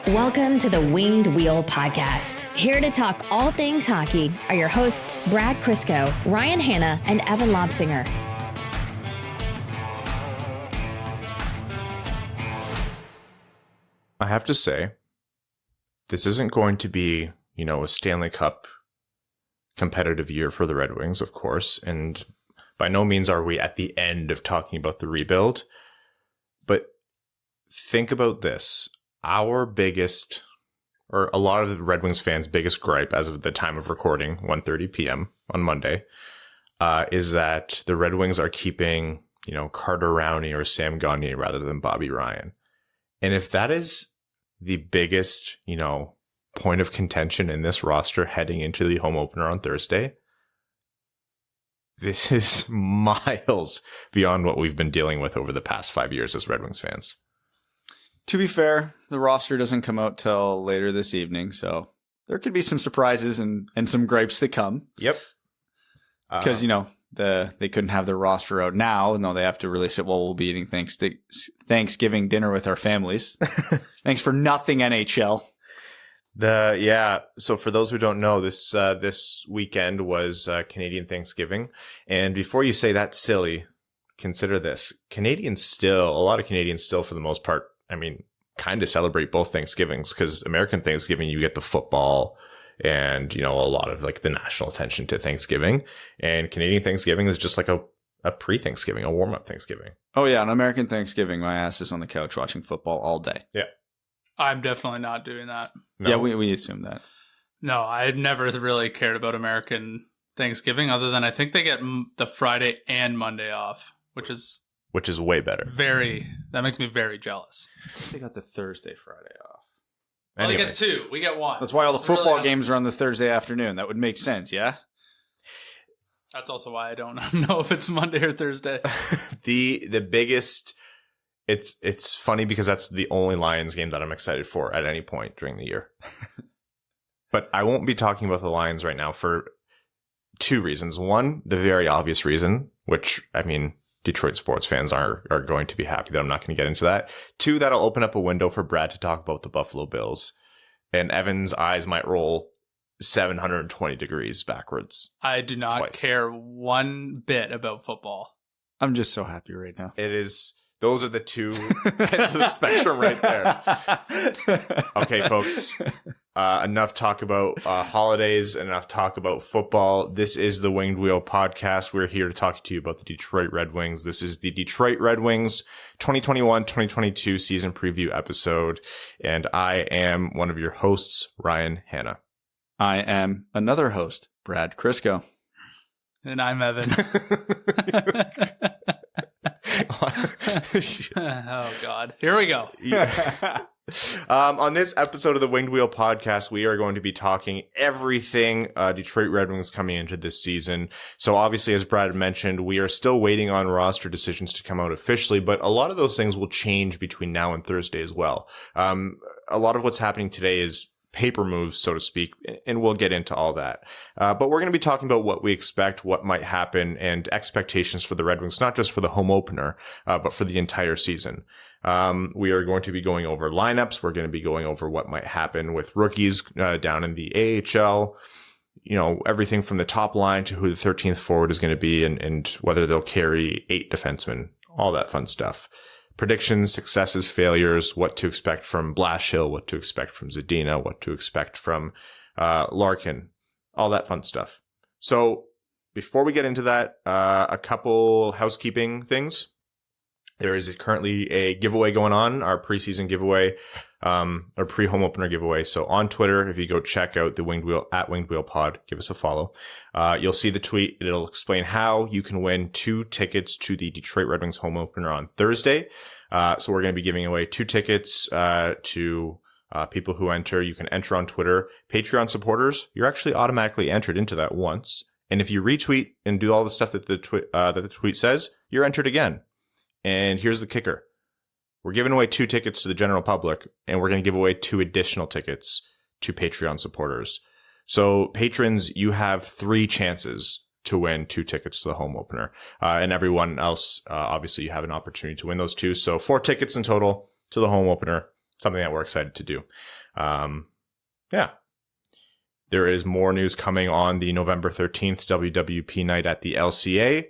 Welcome to the Winged Wheel Podcast. Here to talk all things hockey are your hosts, Brad Crisco, Ryan Hanna, and Evan Lobsinger. I have to say, this isn't going to be, a Stanley Cup competitive year for the Red Wings, of course, and by no means are we at the end of talking about the rebuild. But think about this. Our biggest, or a lot of the Red Wings fans' biggest gripe as of the time of recording, 1:30 p.m. on Monday, is that the Red Wings are keeping, Carter Rowney or Sam Gagner rather than Bobby Ryan. And if that is the biggest, point of contention in this roster heading into the home opener on Thursday, this is miles beyond what we've been dealing with over the past 5 years as Red Wings fans. To be fair, the roster doesn't come out till later this evening, so there could be some surprises and some gripes to come. Yep. Because, they couldn't have their roster out now, and though they have to release it while we'll be eating Thanksgiving dinner with our families. Thanks for nothing, NHL. So for those who don't know, this weekend was Canadian Thanksgiving. And before you say that's silly, consider this. A lot of Canadians still, for the most part, kind of celebrate both Thanksgivings, because American Thanksgiving, you get the football and, a lot of the national attention to Thanksgiving. And Canadian Thanksgiving is just like a pre-Thanksgiving, a warm-up Thanksgiving. Oh, yeah. On American Thanksgiving, my ass is on the couch watching football all day. Yeah. I'm definitely not doing that. No. Yeah, we assume that. No, I never really cared about American Thanksgiving, other than I think they get the Friday and Monday off, which is way better. That makes me very jealous. They got the Thursday, Friday off. Well, they get two. We get one. That's why all the football games are on the Thursday afternoon. That would make sense, yeah? That's also why I don't know if it's Monday or Thursday. The biggest... It's funny because that's the only Lions game that I'm excited for at any point during the year. But I won't be talking about the Lions right now for two reasons. One, the very obvious reason, which, Detroit sports fans are going to be happy that I'm not going to get into that. Two, that'll open up a window for Brad to talk about the Buffalo Bills. And Evan's eyes might roll 720 degrees backwards. I do not care one bit about football. I'm just so happy right now. Those are the two ends of the spectrum right there. Okay, folks. Enough talk about holidays and enough talk about football. This is the Winged Wheel Podcast. We're here to talk to you about the Detroit Red Wings. This is the Detroit Red Wings 2021-2022 season preview episode. And I am one of your hosts, Ryan Hanna. I am another host, Brad Crisco. And I'm Evan. Oh, God. Here we go. Yeah. On this episode of the Winged Wheel Podcast, we are going to be talking everything Detroit Red Wings coming into this season. So obviously, as Brad mentioned, we are still waiting on roster decisions to come out officially, but a lot of those things will change between now and Thursday as well. A lot of what's happening today is paper moves, so to speak, and we'll get into all that. But we're going to be talking about what we expect, what might happen, and expectations for the Red Wings, not just for the home opener, but for the entire season. We are going to be going over lineups. We're going to be going over what might happen with rookies down in the AHL. Everything from the top line to who the 13th forward is going to be and whether they'll carry 8 defensemen, all that fun stuff. Predictions, successes, failures, what to expect from Blashill, what to expect from Zadina, what to expect from Larkin, all that fun stuff. So before we get into that, a couple housekeeping things. There is currently a giveaway going on, our preseason giveaway, or pre-home opener giveaway. So on Twitter, if you go check out the Winged Wheel at Winged Wheel Pod, give us a follow. You'll see the tweet. It'll explain how you can win 2 tickets to the Detroit Red Wings home opener on Thursday. So we're going to be giving away 2 tickets to people who enter. You can enter on Twitter. Patreon supporters, you're actually automatically entered into that once. And if you retweet and do all the stuff that the tweet says, you're entered again. And here's the kicker. We're giving away 2 tickets to the general public, and we're going to give away 2 additional tickets to Patreon supporters. So patrons, you have 3 chances to win 2 tickets to the home opener. And everyone else, obviously, you have an opportunity to win those 2. So 4 tickets in total to the home opener. something that we're excited to do. Yeah. There is more news coming on the November 13th WWP night at the LCA.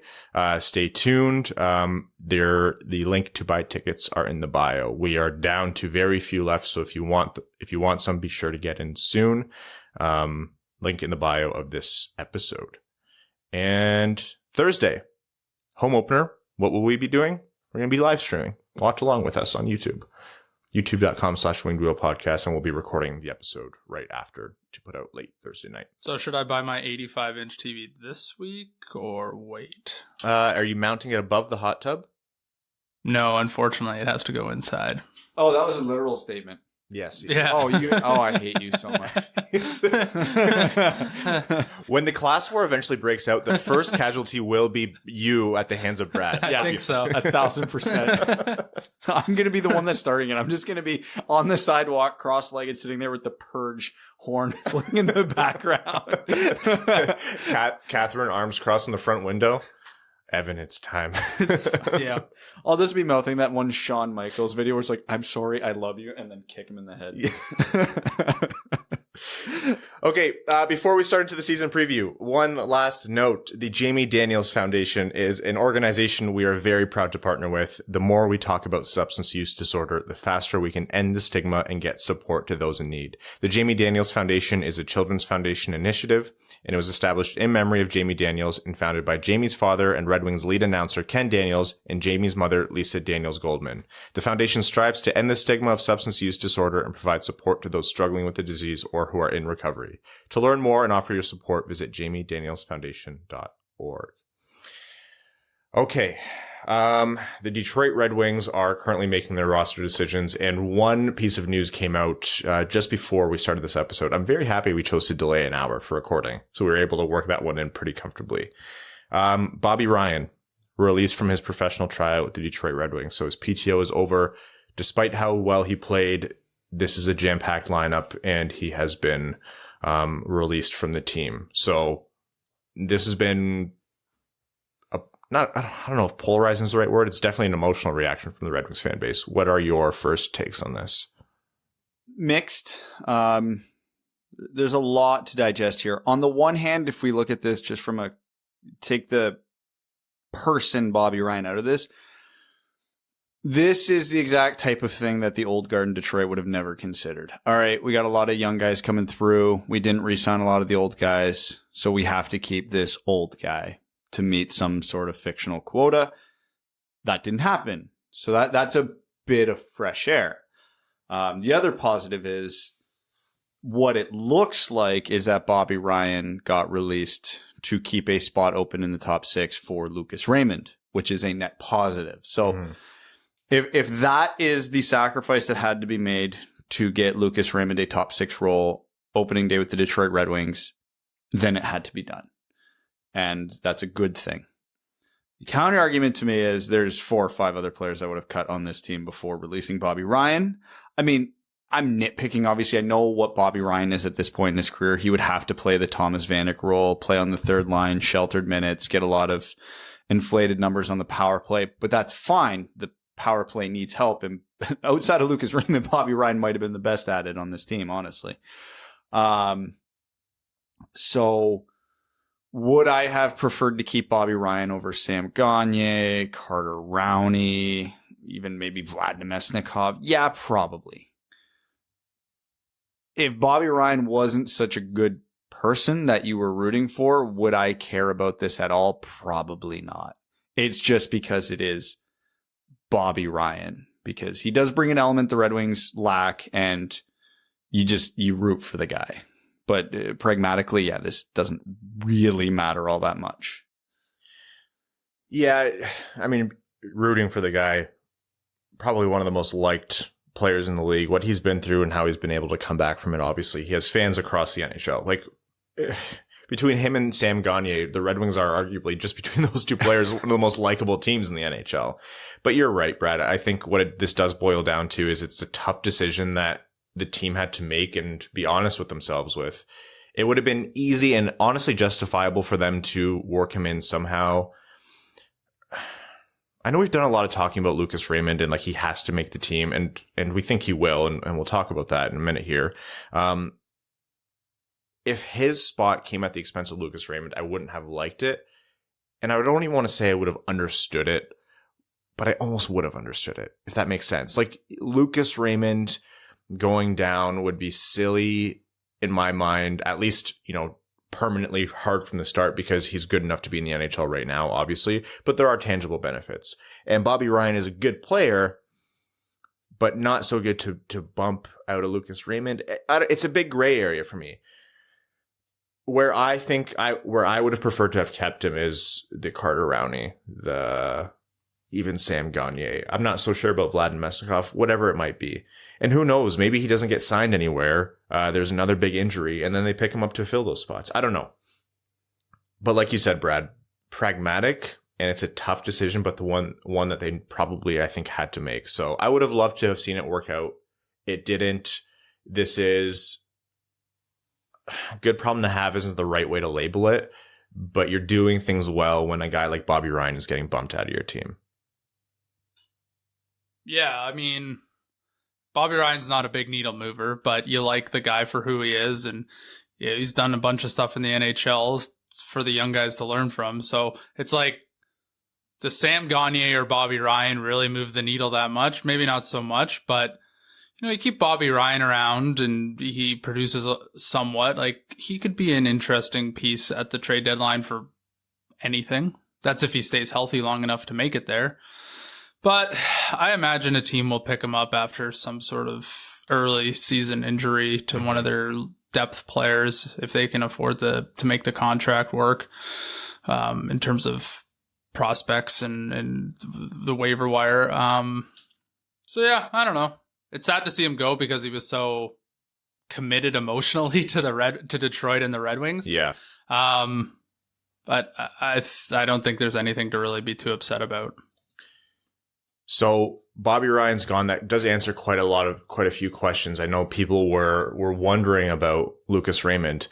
Stay tuned. The link to buy tickets are in the bio. We are down to very few left, so if you want some, be sure to get in soon. Link in the bio of this episode. And Thursday, home opener. What will we be doing? We're going to be live streaming. Watch along with us on YouTube. youtube.com/wingedwheelpodcast, and we'll be recording the episode right after to put out late Thursday night. So should I buy my 85-inch TV this week or wait? Are you mounting it above the hot tub? No, unfortunately, it has to go inside. Oh, that was a literal statement. Yes. Yeah. I hate you so much. When the class war eventually breaks out, the first casualty will be you at the hands of Brad. I think so. 1,000%. I'm going to be the one that's starting it. I'm just going to be on the sidewalk, cross-legged, sitting there with the purge horn playing in the background. Catherine, arms crossed in the front window. Evan, it's time. Yeah. I'll just be mouthing that one Shawn Michaels video where it's like, I'm sorry, I love you, and then kick him in the head. Yeah. Okay, before we start into the season preview, one last note. The Jamie Daniels Foundation is an organization we are very proud to partner with. The more we talk about substance use disorder, the faster we can end the stigma and get support to those in need. The Jamie Daniels Foundation is a children's foundation initiative, and it was established in memory of Jamie Daniels and founded by Jamie's father and Red Wings lead announcer Ken Daniels and Jamie's mother, Lisa Daniels Goldman. The foundation strives to end the stigma of substance use disorder and provide support to those struggling with the disease or who are in recovery. To learn more and offer your support, visit jamiedanielsfoundation.org. Okay. The Detroit Red Wings are currently making their roster decisions, and one piece of news came out just before we started this episode. I'm very happy we chose to delay an hour for recording, so we were able to work that one in pretty comfortably. Bobby Ryan released from his professional tryout with the Detroit Red Wings, so his PTO is over. Despite how well he played, this is a jam-packed lineup, and he has been released from the team. So this has been I don't know if polarizing is the right word. It's definitely an emotional reaction from the Red Wings fan base. What are your first takes on this? Mixed. There's a lot to digest here. On the one hand, if we look at this just from take the person Bobby Ryan out of this, this is the exact type of thing that the old guard in Detroit would have never considered. All right, we got a lot of young guys coming through. We didn't re-sign a lot of the old guys, so we have to keep this old guy to meet some sort of fictional quota. That didn't happen. So that's a bit of fresh air. The other positive is what it looks like is that Bobby Ryan got released to keep a spot open in the top 6 for Lucas Raymond, which is a net positive. So if that is the sacrifice that had to be made to get Lucas Raymond a top 6 role opening day with the Detroit Red Wings, then it had to be done. And that's a good thing. The counter argument to me is there's 4 or 5 other players I would have cut on this team before releasing Bobby Ryan. I mean, I'm nitpicking. Obviously, I know what Bobby Ryan is at this point in his career. He would have to play the Thomas Vanek role, play on the third line, sheltered minutes, get a lot of inflated numbers on the power play. But that's fine. The power play needs help. And outside of Lucas Raymond, Bobby Ryan might have been the best at it on this team, honestly. So would I have preferred to keep Bobby Ryan over Sam Gagner, Carter Rowney, even maybe Vlad Nemesnikov? Yeah, probably. If Bobby Ryan wasn't such a good person that you were rooting for, would I care about this at all? Probably not. It's just because it is Bobby Ryan, because he does bring an element the Red Wings lack, and you root for the guy. But pragmatically, yeah, this doesn't really matter all that much. Yeah, I mean, rooting for the guy, probably one of the most liked players in the league, what he's been through and how he's been able to come back from it. Obviously, he has fans across the NHL. Like, between him and Sam Gagner, the Red Wings are arguably, just between those two players, one of the most likable teams in the NHL. But you're right, Brad. I think what this does boil down to is it's a tough decision that the team had to make and be honest with themselves with. It would have been easy and honestly justifiable for them to work him in somehow. I know we've done a lot of talking about Lucas Raymond and like he has to make the team, and we think he will, and we'll talk about that in a minute here. If his spot came at the expense of Lucas Raymond, I wouldn't have liked it. And I don't even want to say I would have understood it, but I almost would have understood it, if that makes sense. Like Lucas Raymond going down would be silly in my mind, at least, permanently hard from the start because he's good enough to be in the NHL right now, obviously, but there are tangible benefits. And Bobby Ryan is a good player, but not so good to bump out a Lucas Raymond. It's a big gray area for me. Where I would have preferred to have kept him is the Carter Rowney, even Sam Gagner. I'm not so sure about Vlad Mesnikov, whatever it might be. And who knows, maybe he doesn't get signed anywhere. There's another big injury, and then they pick him up to fill those spots. I don't know. But like you said, Brad, pragmatic, and it's a tough decision, but the one that they probably, I think, had to make. So I would have loved to have seen it work out. It didn't. This is good problem to have isn't the right way to label it, but you're doing things well when a guy like Bobby Ryan is getting bumped out of your team. Yeah, I mean, Bobby Ryan's not a big needle mover, but you like the guy for who he is, and yeah, he's done a bunch of stuff in the NHL for the young guys to learn from. So it's like, does Sam Gagner or Bobby Ryan really move the needle that much? Maybe not so much, but you keep Bobby Ryan around and he produces somewhat. Like, he could be an interesting piece at the trade deadline for anything. That's if he stays healthy long enough to make it there. But I imagine a team will pick him up after some sort of early season injury to one of their depth players if they can afford to make the contract work in terms of prospects and the waiver wire. So yeah, I don't know. It's sad to see him go because he was so committed emotionally to Detroit and the Red Wings. Yeah. But I don't think there's anything to really be too upset about. So Bobby Ryan's gone. That does answer quite a few questions. I know people were wondering about Lucas Raymond.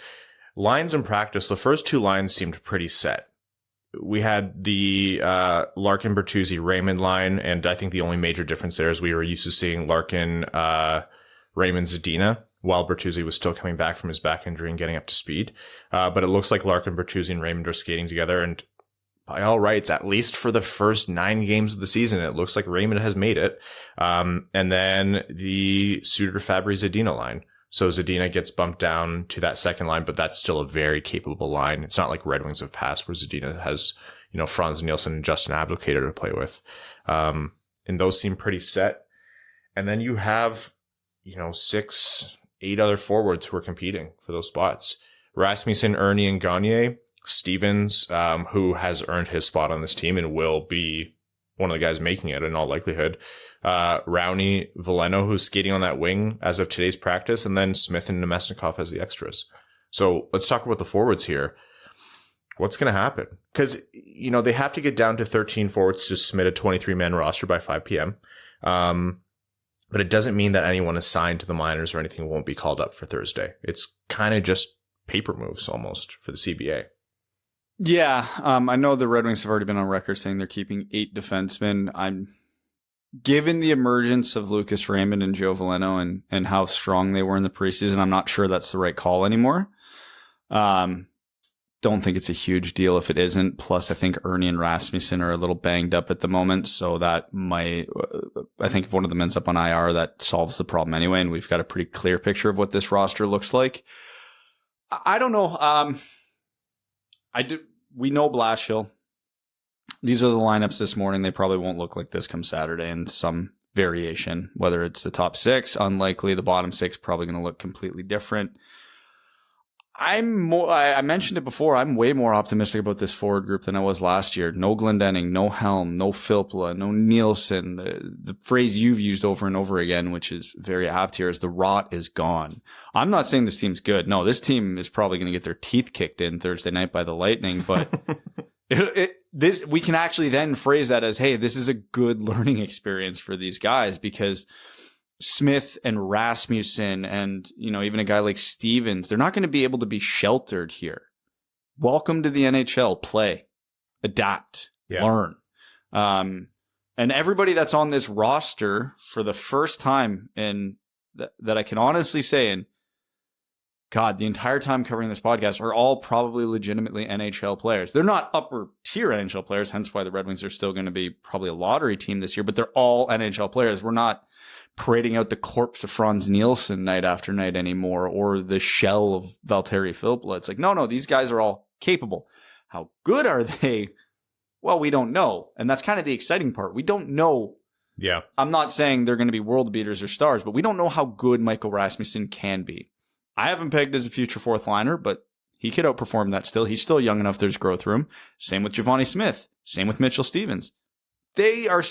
Lines in practice, the first two lines seemed pretty set. We had the Larkin, Bertuzzi, Raymond line, and I think the only major difference there is we were used to seeing Larkin, Raymond, Zadina, while Bertuzzi was still coming back from his back injury and getting up to speed. But it looks like Larkin, Bertuzzi, and Raymond are skating together, and by all rights, at least for the first 9 games of the season, it looks like Raymond has made it. And then the Suter, Fabry, Zadina line. So Zadina gets bumped down to that second line, but that's still a very capable line. It's not like Red Wings have passed where Zadina has, Franz Nielsen and Justin Abdelkader to play with. And those seem pretty set. And then you have, 6, 8 other forwards who are competing for those spots. Rasmussen, Ernie, and Gagner. Stevens, who has earned his spot on this team and will be one of the guys making it in all likelihood. Rowney, Veleno, who's skating on that wing as of today's practice, and then Smith and Nemesnikov as the extras. So let's talk about the forwards here. What's going to happen? Because, they have to get down to 13 forwards to submit a 23-man roster by 5 p.m. But it doesn't mean that anyone assigned to the minors or anything won't be called up for Thursday. It's kind of just paper moves almost for the CBA. Yeah, I know the Red Wings have already been on record saying they're keeping 8 defensemen. Given the emergence of Lucas Raymond and Joe Veleno and how strong they were in the preseason, I'm not sure that's the right call anymore. Don't think it's a huge deal if it isn't. Plus, I think Ernie and Rasmussen are a little banged up at the moment, so that might, I think if one of them ends up on IR, that solves the problem anyway, and we've got a pretty clear picture of what this roster looks like. I don't know. We know Blashill. These are the lineups this morning. They probably won't look like this come Saturday in some variation, whether it's the top 6, unlikely. The bottom 6 probably going to look completely different. I mentioned it before. I'm way more optimistic about this forward group than I was last year. No Glendening, no Helm, no Filppula, no Nielsen. The phrase you've used over and over again, which is very apt here, is the rot is gone. I'm not saying this team's good. No, this team is probably going to get their teeth kicked in Thursday night by the Lightning, but we can actually then phrase that as, hey, this is a good learning experience for these guys, because Smith and Rasmussen and, even a guy like Stevens, they're not going to be able to be sheltered here. Welcome to the NHL. Play, adapt, learn. And everybody that's on this roster for the first time that I can honestly say, and God, the entire time covering this podcast, are all probably legitimately NHL players. They're not upper tier NHL players, hence why the Red Wings are still going to be probably a lottery team this year, but they're all NHL players. We're not parading out the corpse of Franz Nielsen night after night anymore, or the shell of Valtteri Filppula. It's like, no, these guys are all capable. How good are they? Well, we don't know. And that's kind of the exciting part. We don't know. Yeah. I'm not saying they're going to be world beaters or stars, but we don't know how good Michael Rasmussen can be. I haven't pegged as a future fourth liner, but he could outperform that still. He's still young enough. There's growth room. Same with Giovanni Smith. Same with Mitchell Stevens. They are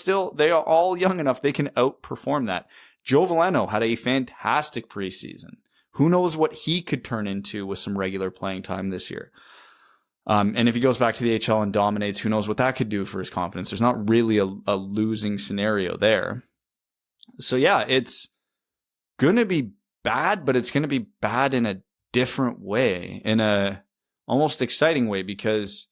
all young enough. They can outperform that. Joe Veleno had a fantastic preseason. Who knows what he could turn into with some regular playing time this year. And if he goes back to the HL and dominates, who knows what that could do for his confidence. There's not really a losing scenario there. So yeah, it's going to be bad, but it's going to be bad in a different way, in a almost exciting way, because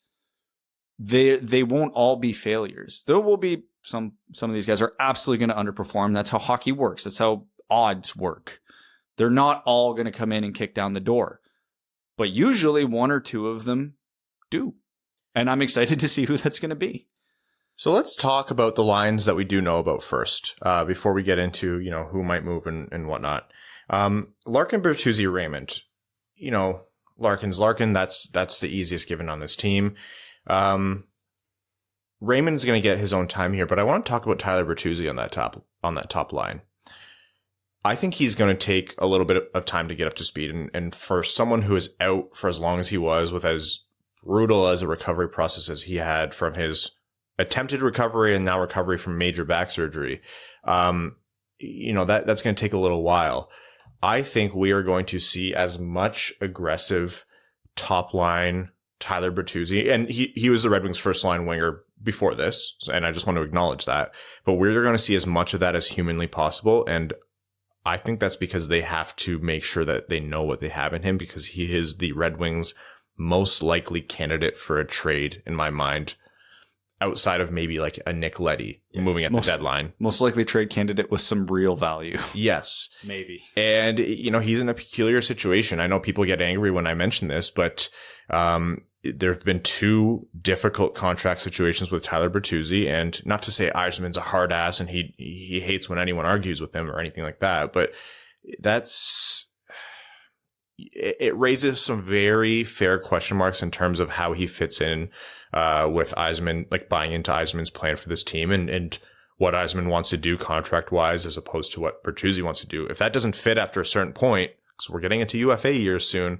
they won't all be failures. There will be some of these guys are absolutely going to underperform. That's how hockey works. That's how odds work. They're not all going to come in and kick down the door, but usually one or two of them do. And I'm excited to see who that's going to be. So let's talk about the lines that we do know about first, before we get into, who might move and whatnot. Larkin, Bertuzzi, Raymond. Larkin, that's the easiest given on this team. Raymond's going to get his own time here, but I want to talk about Tyler Bertuzzi on that top line. I think he's going to take a little bit of time to get up to speed, and for someone who is out for as long as he was, with as brutal as a recovery process as he had from his attempted recovery and now recovery from major back surgery, that's going to take a little while. I think we are going to see as much aggressive top line Tyler Bertuzzi, and he was the Red Wings' first line winger before this, and I just want to acknowledge that. But we're going to see as much of that as humanly possible, and I think that's because they have to make sure that they know what they have in him, because he is the Red Wings' most likely candidate for a trade, in my mind, outside of maybe like a Nick Leddy moving at the deadline. Most likely trade candidate with some real value. Yes. Maybe. And, he's in a peculiar situation. I know people get angry when I mention this, but there have been two difficult contract situations with Tyler Bertuzzi, and not to say Yzerman's a hard ass and he hates when anyone argues with him or anything like that, but it raises some very fair question marks in terms of how he fits in with Yzerman, like buying into Yzerman's plan for this team and what Yzerman wants to do contract wise as opposed to what Bertuzzi wants to do. If that doesn't fit after a certain point, because we're getting into UFA years soon,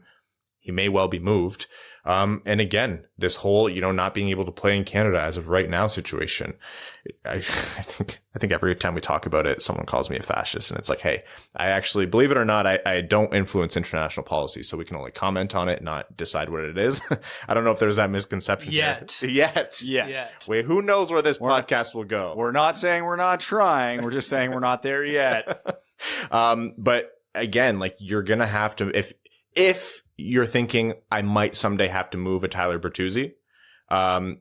he may well be moved. And again, this whole, not being able to play in Canada as of right now situation, I think every time we talk about it, someone calls me a fascist, and it's like, hey, I actually, believe it or not, I don't influence international policy, so we can only comment on it, not decide what it is. I don't know if there's that misconception yet. Wait, who knows where this podcast will go? We're not saying we're not trying. We're just saying we're not there yet. But again, like, you're going to have to, if you're thinking I might someday have to move a Tyler Bertuzzi,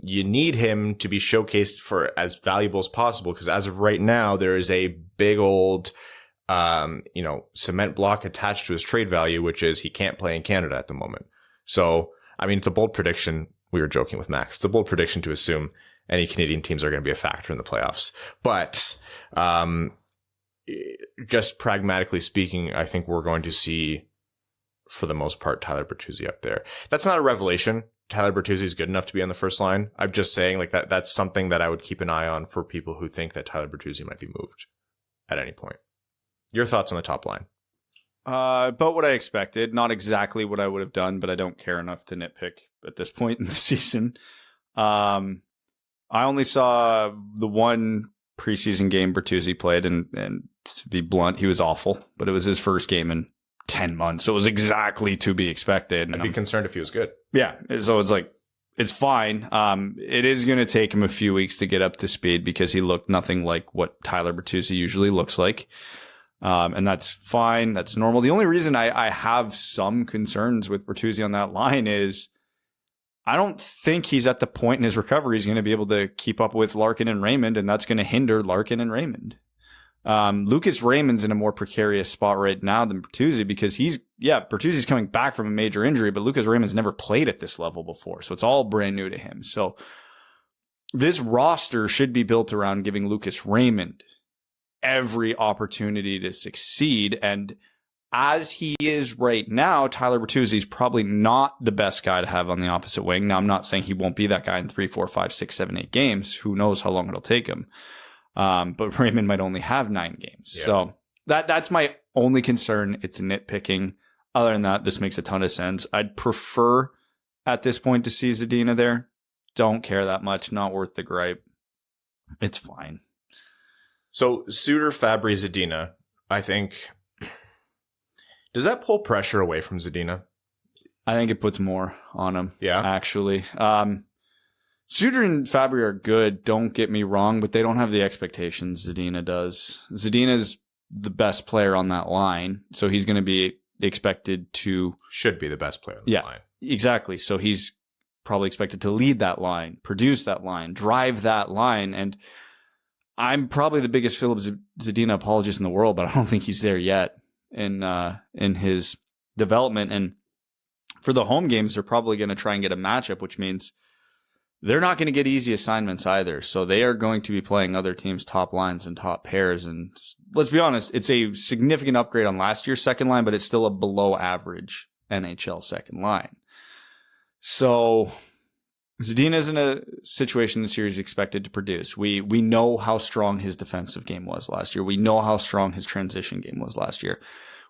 you need him to be showcased for as valuable as possible, because as of right now, there is a big old, cement block attached to his trade value, which is he can't play in Canada at the moment. So, it's a bold prediction. We were joking with Max. It's a bold prediction to assume any Canadian teams are going to be a factor in the playoffs. But just pragmatically speaking, I think we're going to see, for the most part, Tyler Bertuzzi up there. That's not a revelation. Tyler Bertuzzi is good enough to be on the first line. I'm just saying, like, that's something that I would keep an eye on for people who think that Tyler Bertuzzi might be moved at any point. Your thoughts on the top line? About what I expected. Not exactly what I would have done, but I don't care enough to nitpick at this point in the season. I only saw the one preseason game Bertuzzi played, and to be blunt, he was awful, but it was his first game in 10 months. So it was exactly to be expected. I'd be concerned if he was good. Yeah. So it's like, it's fine. It is going to take him a few weeks to get up to speed, because he looked nothing like what Tyler Bertuzzi usually looks like. And that's fine. That's normal. The only reason I have some concerns with Bertuzzi on that line is I don't think he's at the point in his recovery he's going to be able to keep up with Larkin and Raymond, and that's going to hinder Larkin and Raymond. Lucas Raymond's in a more precarious spot right now than Bertuzzi because Bertuzzi's coming back from a major injury, but Lucas Raymond's never played at this level before, so it's all brand new to him. So this roster should be built around giving Lucas Raymond every opportunity to succeed, and as he is right now, Tyler Bertuzzi is probably not the best guy to have on the opposite wing. Now, I'm not saying he won't be that guy in 3, 4, 5, 6, 7, 8 games. Who knows how long it'll take him. But Raymond might only have 9 games. Yeah. So that's my only concern. It's nitpicking. Other than that, this makes a ton of sense. I'd prefer at this point to see Zadina there. Don't care that much. Not worth the gripe. It's fine. So Suter, Fabry, Zadina, I think... Does that pull pressure away from Zadina? I think it puts more on him. Yeah. Actually. Suter and Fabry are good, don't get me wrong, but they don't have the expectations Zadina does. Zadina's the best player on that line, so he's going to be expected to... Should be the best player on the line. Exactly. So he's probably expected to lead that line, produce that line, drive that line, and I'm probably the biggest Philip Zadina apologist in the world, but I don't think he's there yet in his development. And for the home games, they're probably going to try and get a matchup, which means they're not going to get easy assignments either. So they are going to be playing other teams' top lines and top pairs. And let's be honest, it's a significant upgrade on last year's second line, but it's still a below average NHL second line. So Zadina's in a situation this year he's expected to produce. We know how strong his defensive game was last year. We know how strong his transition game was last year.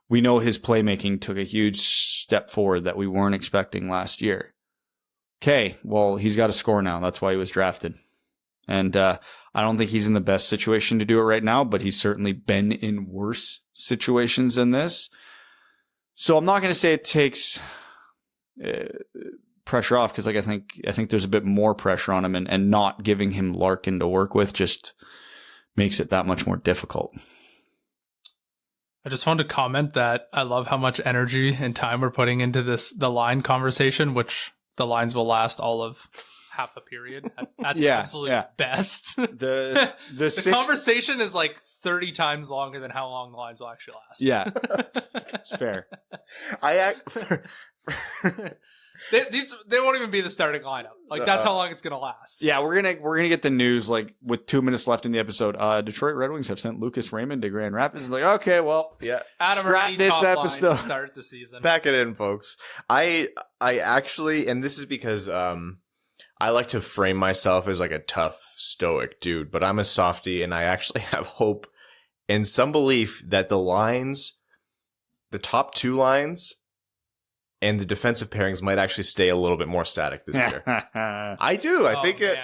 We know his playmaking took a huge step forward that we weren't expecting last year. Okay, well, he's got to score now. That's why he was drafted. And I don't think he's in the best situation to do it right now, but he's certainly been in worse situations than this. So I'm not going to say it takes pressure off, because I think there's a bit more pressure on him, and not giving him Larkin to work with just makes it that much more difficult. I just wanted to comment that I love how much energy and time we're putting into the line conversation, which the lines will last all of half a period at the absolute best. The conversation is like 30 times longer than how long the lines will actually last. Yeah, it's fair. They won't even be the starting lineup. Like, that's how long it's gonna last. Yeah, we're gonna get the news like with 2 minutes left in the episode. Detroit Red Wings have sent Lucas Raymond to Grand Rapids. Like, okay, well, yeah, Adam Ernie this episode to start the season. Back it in, folks. I actually, and this is because I like to frame myself as like a tough, stoic dude, but I'm a softie, and I actually have hope and some belief that the top 2 lines and the defensive pairings might actually stay a little bit more static this year. I do. I think it.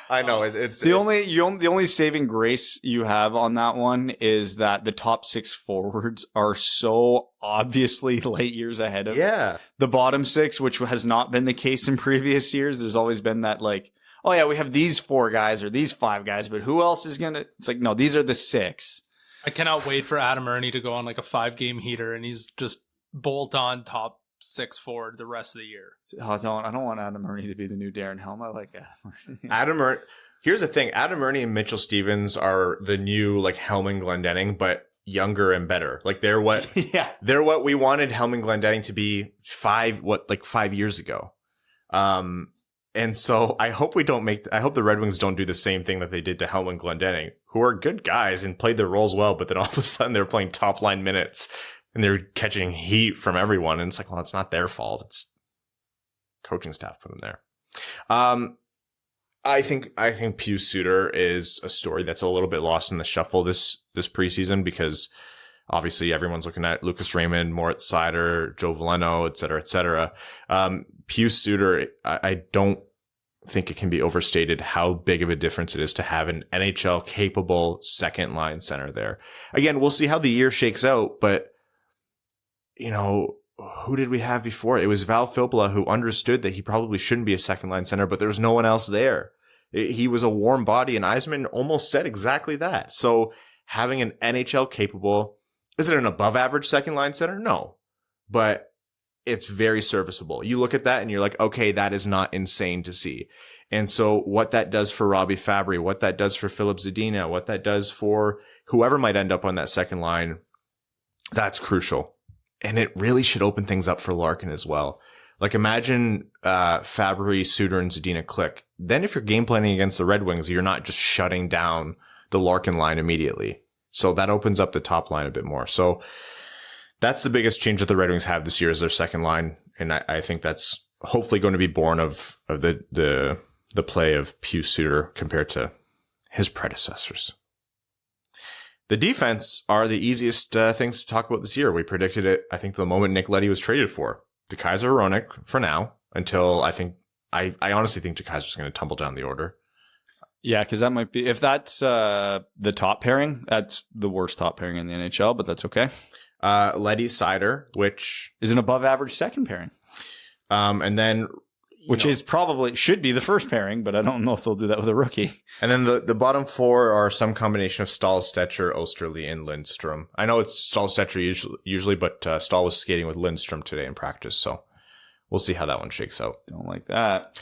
I know it's the only saving grace you have on that one is that the top 6 forwards are so obviously late years ahead of the bottom 6, which has not been the case in previous years. There's always been that like, oh yeah, we have these 4 guys or these 5 guys, but who else is gonna? It's like, no, these are the 6. I cannot wait for Adam Ernie to go on like a 5-game heater, and he's just bolt on top 6 forward the rest of the year. I don't want Adam Ernie to be the new Darren Helm. I like Adam Ernie. Here's the thing: Adam Ernie and Mitchell Stevens are the new like Helm and Glendening, but younger and better. Like they're what they're what we wanted Helm and Glendening to be 5 years ago. And so I hope I hope the Red Wings don't do the same thing that they did to Helm and Glendening, who are good guys and played their roles well, but then all of a sudden they're playing top line minutes. And they're catching heat from everyone. And it's like, well, it's not their fault. It's coaching staff put them there. I think Pius Suter is a story that's a little bit lost in the shuffle this preseason, because obviously everyone's looking at Lucas Raymond, Moritz Seider, Joe Veleno, et cetera, et cetera. Pius Suter, I don't think it can be overstated how big of a difference it is to have an NHL capable second line center there. Again, we'll see how the year shakes out, but you know, who did we have before? It was Val Filppula, who understood that he probably shouldn't be a second line center, but there was no one else there. He was a warm body, and Yzerman almost said exactly that. So having an NHL capable, is it an above average second line center? No, but it's very serviceable. You look at that and you're like, okay, that is not insane to see. And so what that does for Robbie Fabry, what that does for Philip Zadina, what that does for whoever might end up on that second line, that's crucial. And it really should open things up for Larkin as well. Like imagine Fabry, Suter, and Zadina click. Then if you're game planning against the Red Wings, you're not just shutting down the Larkin line immediately. So that opens up the top line a bit more. So that's the biggest change that the Red Wings have this year is their second line. And I think that's hopefully going to be born of the play of Pius Suter compared to his predecessors. The defense are the easiest things to talk about this year. We predicted it, I think, the moment Nick Leddy was traded for. DeKaiser Hronek for now, until I honestly think DeKaiser's going to tumble down the order. Yeah, because that might be, if that's the top pairing, that's the worst top pairing in the NHL, but that's okay. Leddy Seider, which is an above average second pairing. And then, which is probably should be the first pairing, but I don't know if they'll do that with a rookie. And then the bottom four are some combination of Stahl, Stetcher, Osterley, and Lindstrom. I know it's Stahl, Stetcher usually, but Stahl was skating with Lindstrom today in practice, so we'll see how that one shakes out. Don't like that.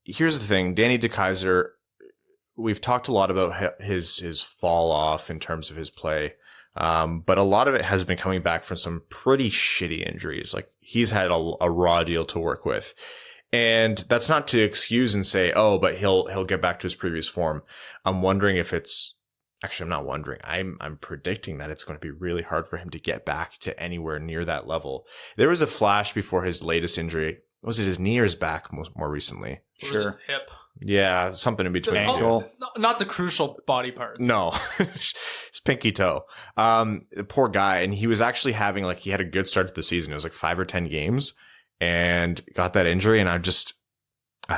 Here's the thing, Danny DeKaiser, we've talked a lot about his fall off in terms of his play. But a lot of it has been coming back from some pretty shitty injuries. Like he's had a raw deal to work with. And that's not to excuse and say, oh, but he'll get back to his previous form. I'm wondering if I'm not wondering. I'm predicting that it's going to be really hard for him to get back to anywhere near that level. There was a flash before his latest injury. Was it his knee or his back more recently? Sure. Hip. Yeah, something in between. Ankle. Not the crucial body parts. No, his pinky toe. The poor guy. And he was actually having he had a good start to the season. It was 5 or 10 games and got that injury. And I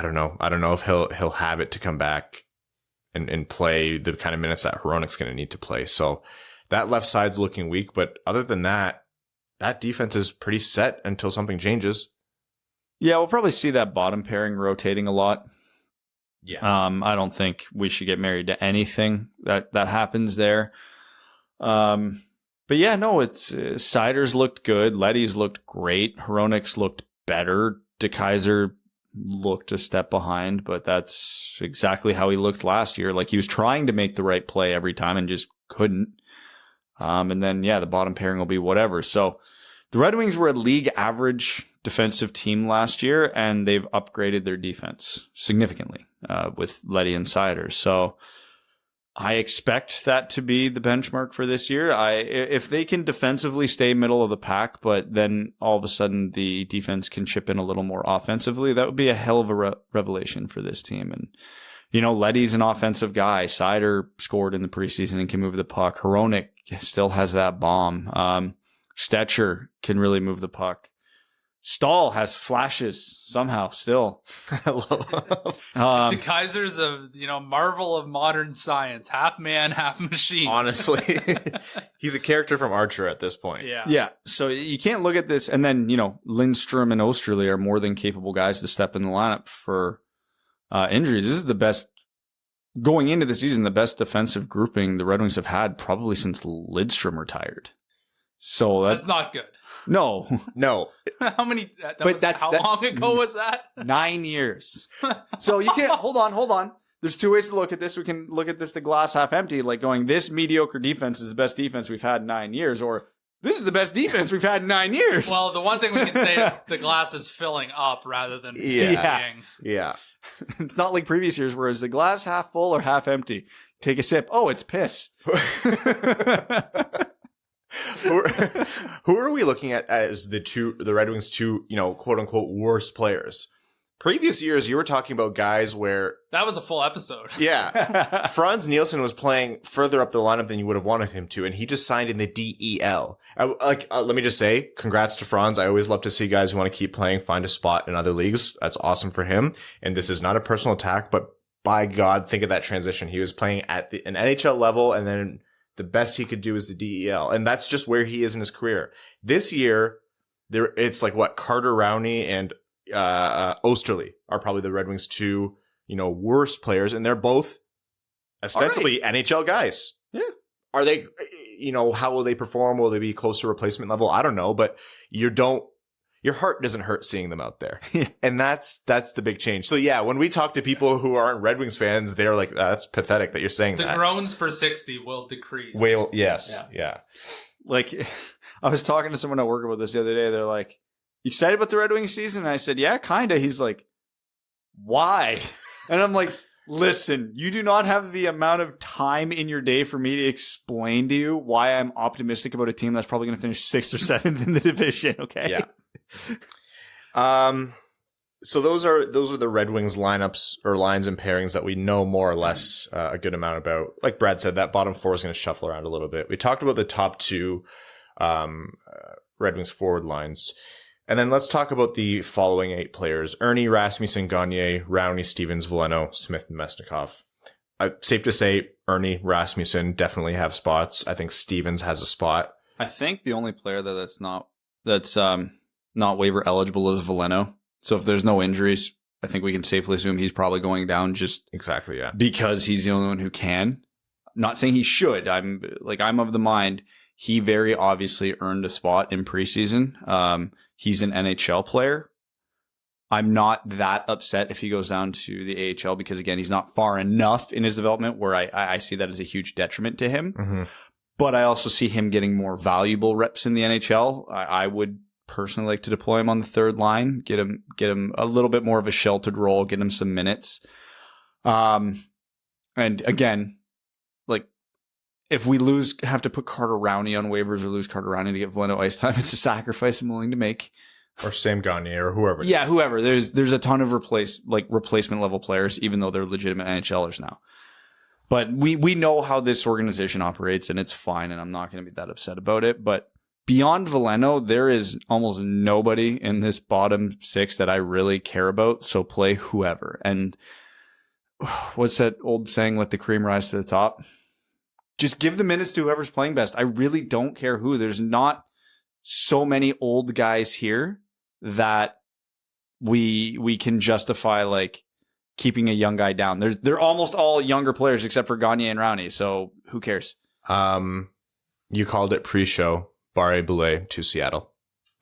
don't know. I don't know if he'll have it to come back and play the kind of minutes that Hronek's going to need to play. So that left side's looking weak. But other than that, that defense is pretty set until something changes. Yeah, we'll probably see that bottom pairing rotating a lot. Yeah. I don't think we should get married to anything that happens there. But yeah, no, it's Seider's looked good. Leddy's looked great. Hronek's looked better. DeKaiser looked a step behind, but that's exactly how he looked last year. He was trying to make the right play every time and just couldn't. And then, yeah, the bottom pairing will be whatever. So the Red Wings were a league average defensive team last year, and they've upgraded their defense significantly with Leddy and Seider. So I expect that to be the benchmark for this year. If they can defensively stay middle of the pack, but then all of a sudden the defense can chip in a little more offensively, that would be a hell of a revelation for this team. And Leddy's an offensive guy. Seider scored in the preseason and can move the puck. Hronek still has that bomb. Stetcher can really move the puck. Stahl has flashes somehow still. DeKaiser's a marvel of modern science, half man, half machine. Honestly, he's a character from Archer at this point. Yeah. So you can't look at this and then Lindstrom and Osterley are more than capable guys to step in the lineup for injuries. This is the best going into the season, the best defensive grouping the Red Wings have had probably since Lidstrom retired. So that's not good. No. How long ago was that? 9 years. So you can't, hold on. There's two ways to look at this. We can look at this, the glass half empty, going this mediocre defense is the best defense we've had in 9 years, or this is the best defense we've had in 9 years. Well, the one thing we can say is the glass is filling up rather than emptying. Yeah. It's not like previous years where is the glass half full or half empty? Take a sip. Oh, it's piss. Who are we looking at as the Red Wings' two, quote unquote worst players? Previous years, you were talking about guys where that was a full episode. Yeah, Franz Nielsen was playing further up the lineup than you would have wanted him to, and he just signed in the DEL. Let me just say, congrats to Franz. I always love to see guys who want to keep playing find a spot in other leagues. That's awesome for him. And this is not a personal attack, but by God, think of that transition. He was playing at an NHL level, and then the best he could do is the DEL. And that's just where he is in his career. This year, it's Carter Rowney and Osterley are probably the Red Wings' two, worst players. And they're both ostensibly NHL guys. Yeah. are they, how will they perform? Will they be close to replacement level? I don't know, but your heart doesn't hurt seeing them out there. And that's the big change. So yeah, when we talk to people who aren't Red Wings fans, they're like, that's pathetic that you're saying that. The groans per 60 will decrease. Well, yes. Yeah. Like, I was talking to someone at work about this the other day. They're like, "You excited about the Red Wings season?" And I said, "Yeah, kinda." He's like, "Why?" And I'm like, listen, you do not have the amount of time in your day for me to explain to you why I'm optimistic about a team that's probably going to finish 6th or 7th in the division. Okay. Yeah. So those are the Red Wings lineups or lines and pairings that we know more or less a good amount about. Like Brad said, that bottom four is going to shuffle around a little bit. We talked about the top two Red Wings forward lines. And then let's talk about the following 8 players: Ernie, Rasmussen, Gagne, Rowney, Stevens, Veleno, Smith, and Mesnikov. Safe to say, Ernie, Rasmussen definitely have spots. I think Stevens has a spot. I think the only player that's not waiver eligible is Veleno. So if there's no injuries, I think we can safely assume he's probably going down just exactly, yeah, because he's the only one who can. Not saying he should. I'm of the mind he very obviously earned a spot in preseason. He's an NHL player. I'm not that upset if he goes down to the AHL because, again, he's not far enough in his development where I see that as a huge detriment to him. Mm-hmm. But I also see him getting more valuable reps in the NHL. I would personally like to deploy him on the third line, get him a little bit more of a sheltered role, get him some minutes. And again, like, if we have to put Carter Rowney on waivers or lose Carter Rowney to get Veleno ice time, it's a sacrifice I'm willing to make. Or Sam Gagne or whoever. Yeah, whoever. There's a ton of replacement level players, even though they're legitimate NHLers now. But we know how this organization operates, and it's fine, and I'm not going to be that upset about it. But beyond Veleno, there is almost nobody in this bottom 6 that I really care about. So play whoever. And what's that old saying? Let the cream rise to the top. Just give the minutes to whoever's playing best. I really don't care who. There's not so many old guys here that we can justify like keeping a young guy down. They're almost all younger players except for Gagne and Rowney. So who cares? You called it pre-show. Barré-Boulet to Seattle.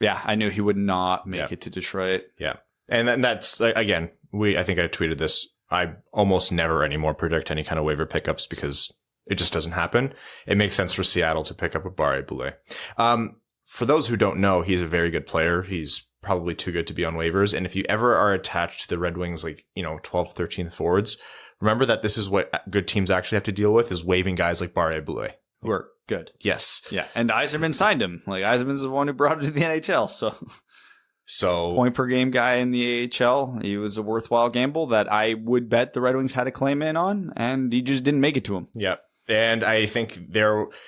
Yeah, I knew he would not make it to Detroit. Yeah. And then that's, again, I think I tweeted this. I almost never anymore predict any kind of waiver pickups because it just doesn't happen. It makes sense for Seattle to pick up a Barré-Boulet. For those who don't know, he's a very good player. He's probably too good to be on waivers. And if you ever are attached to the Red Wings, 12th, 13th forwards, remember that this is what good teams actually have to deal with, is waiving guys like Barré-Boulet. Who are good. Yes. Yeah. And Yzerman signed him. Like, Yzerman's the one who brought him to the NHL. So point per game guy in the AHL. He was a worthwhile gamble that I would bet the Red Wings had a claim in on, and he just didn't make it to him. Yeah. And I think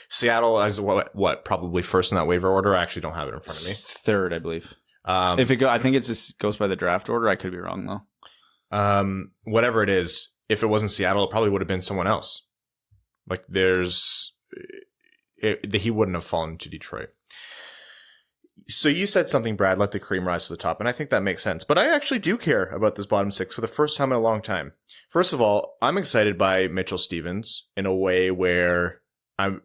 Seattle is what probably first in that waiver order. I actually don't have it in front of me. Third, I believe. I think it just goes by the draft order. I could be wrong though. Whatever it is, if it wasn't Seattle, it probably would have been someone else. Like he wouldn't have fallen to Detroit. So you said something, Brad, let the cream rise to the top. And I think that makes sense. But I actually do care about this bottom 6 for the first time in a long time. First of all, I'm excited by Mitchell Stevens in a way where I'm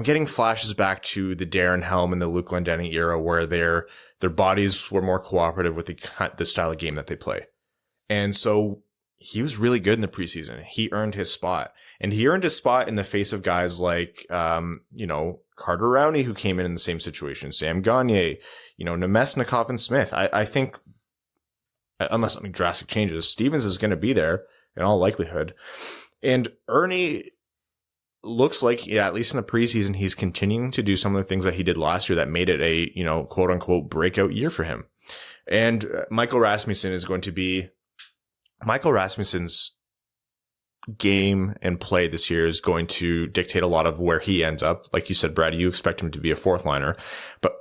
getting flashes back to the Darren Helm and the Luke Glendening era where their bodies were more cooperative with the style of game that they play. And so he was really good in the preseason. He earned his spot. And he earned his spot in the face of guys like, Carter Rowney, who came in the same situation, Sam Gagne, Nemesnikov and Smith. I think, unless something drastic changes, Stevens is going to be there in all likelihood. And Ernie looks like, at least in the preseason, he's continuing to do some of the things that he did last year that made it a, quote unquote breakout year for him. And Michael Rasmussen's game and play this year is going to dictate a lot of where he ends up. Like you said, Brad, you expect him to be a fourth liner, but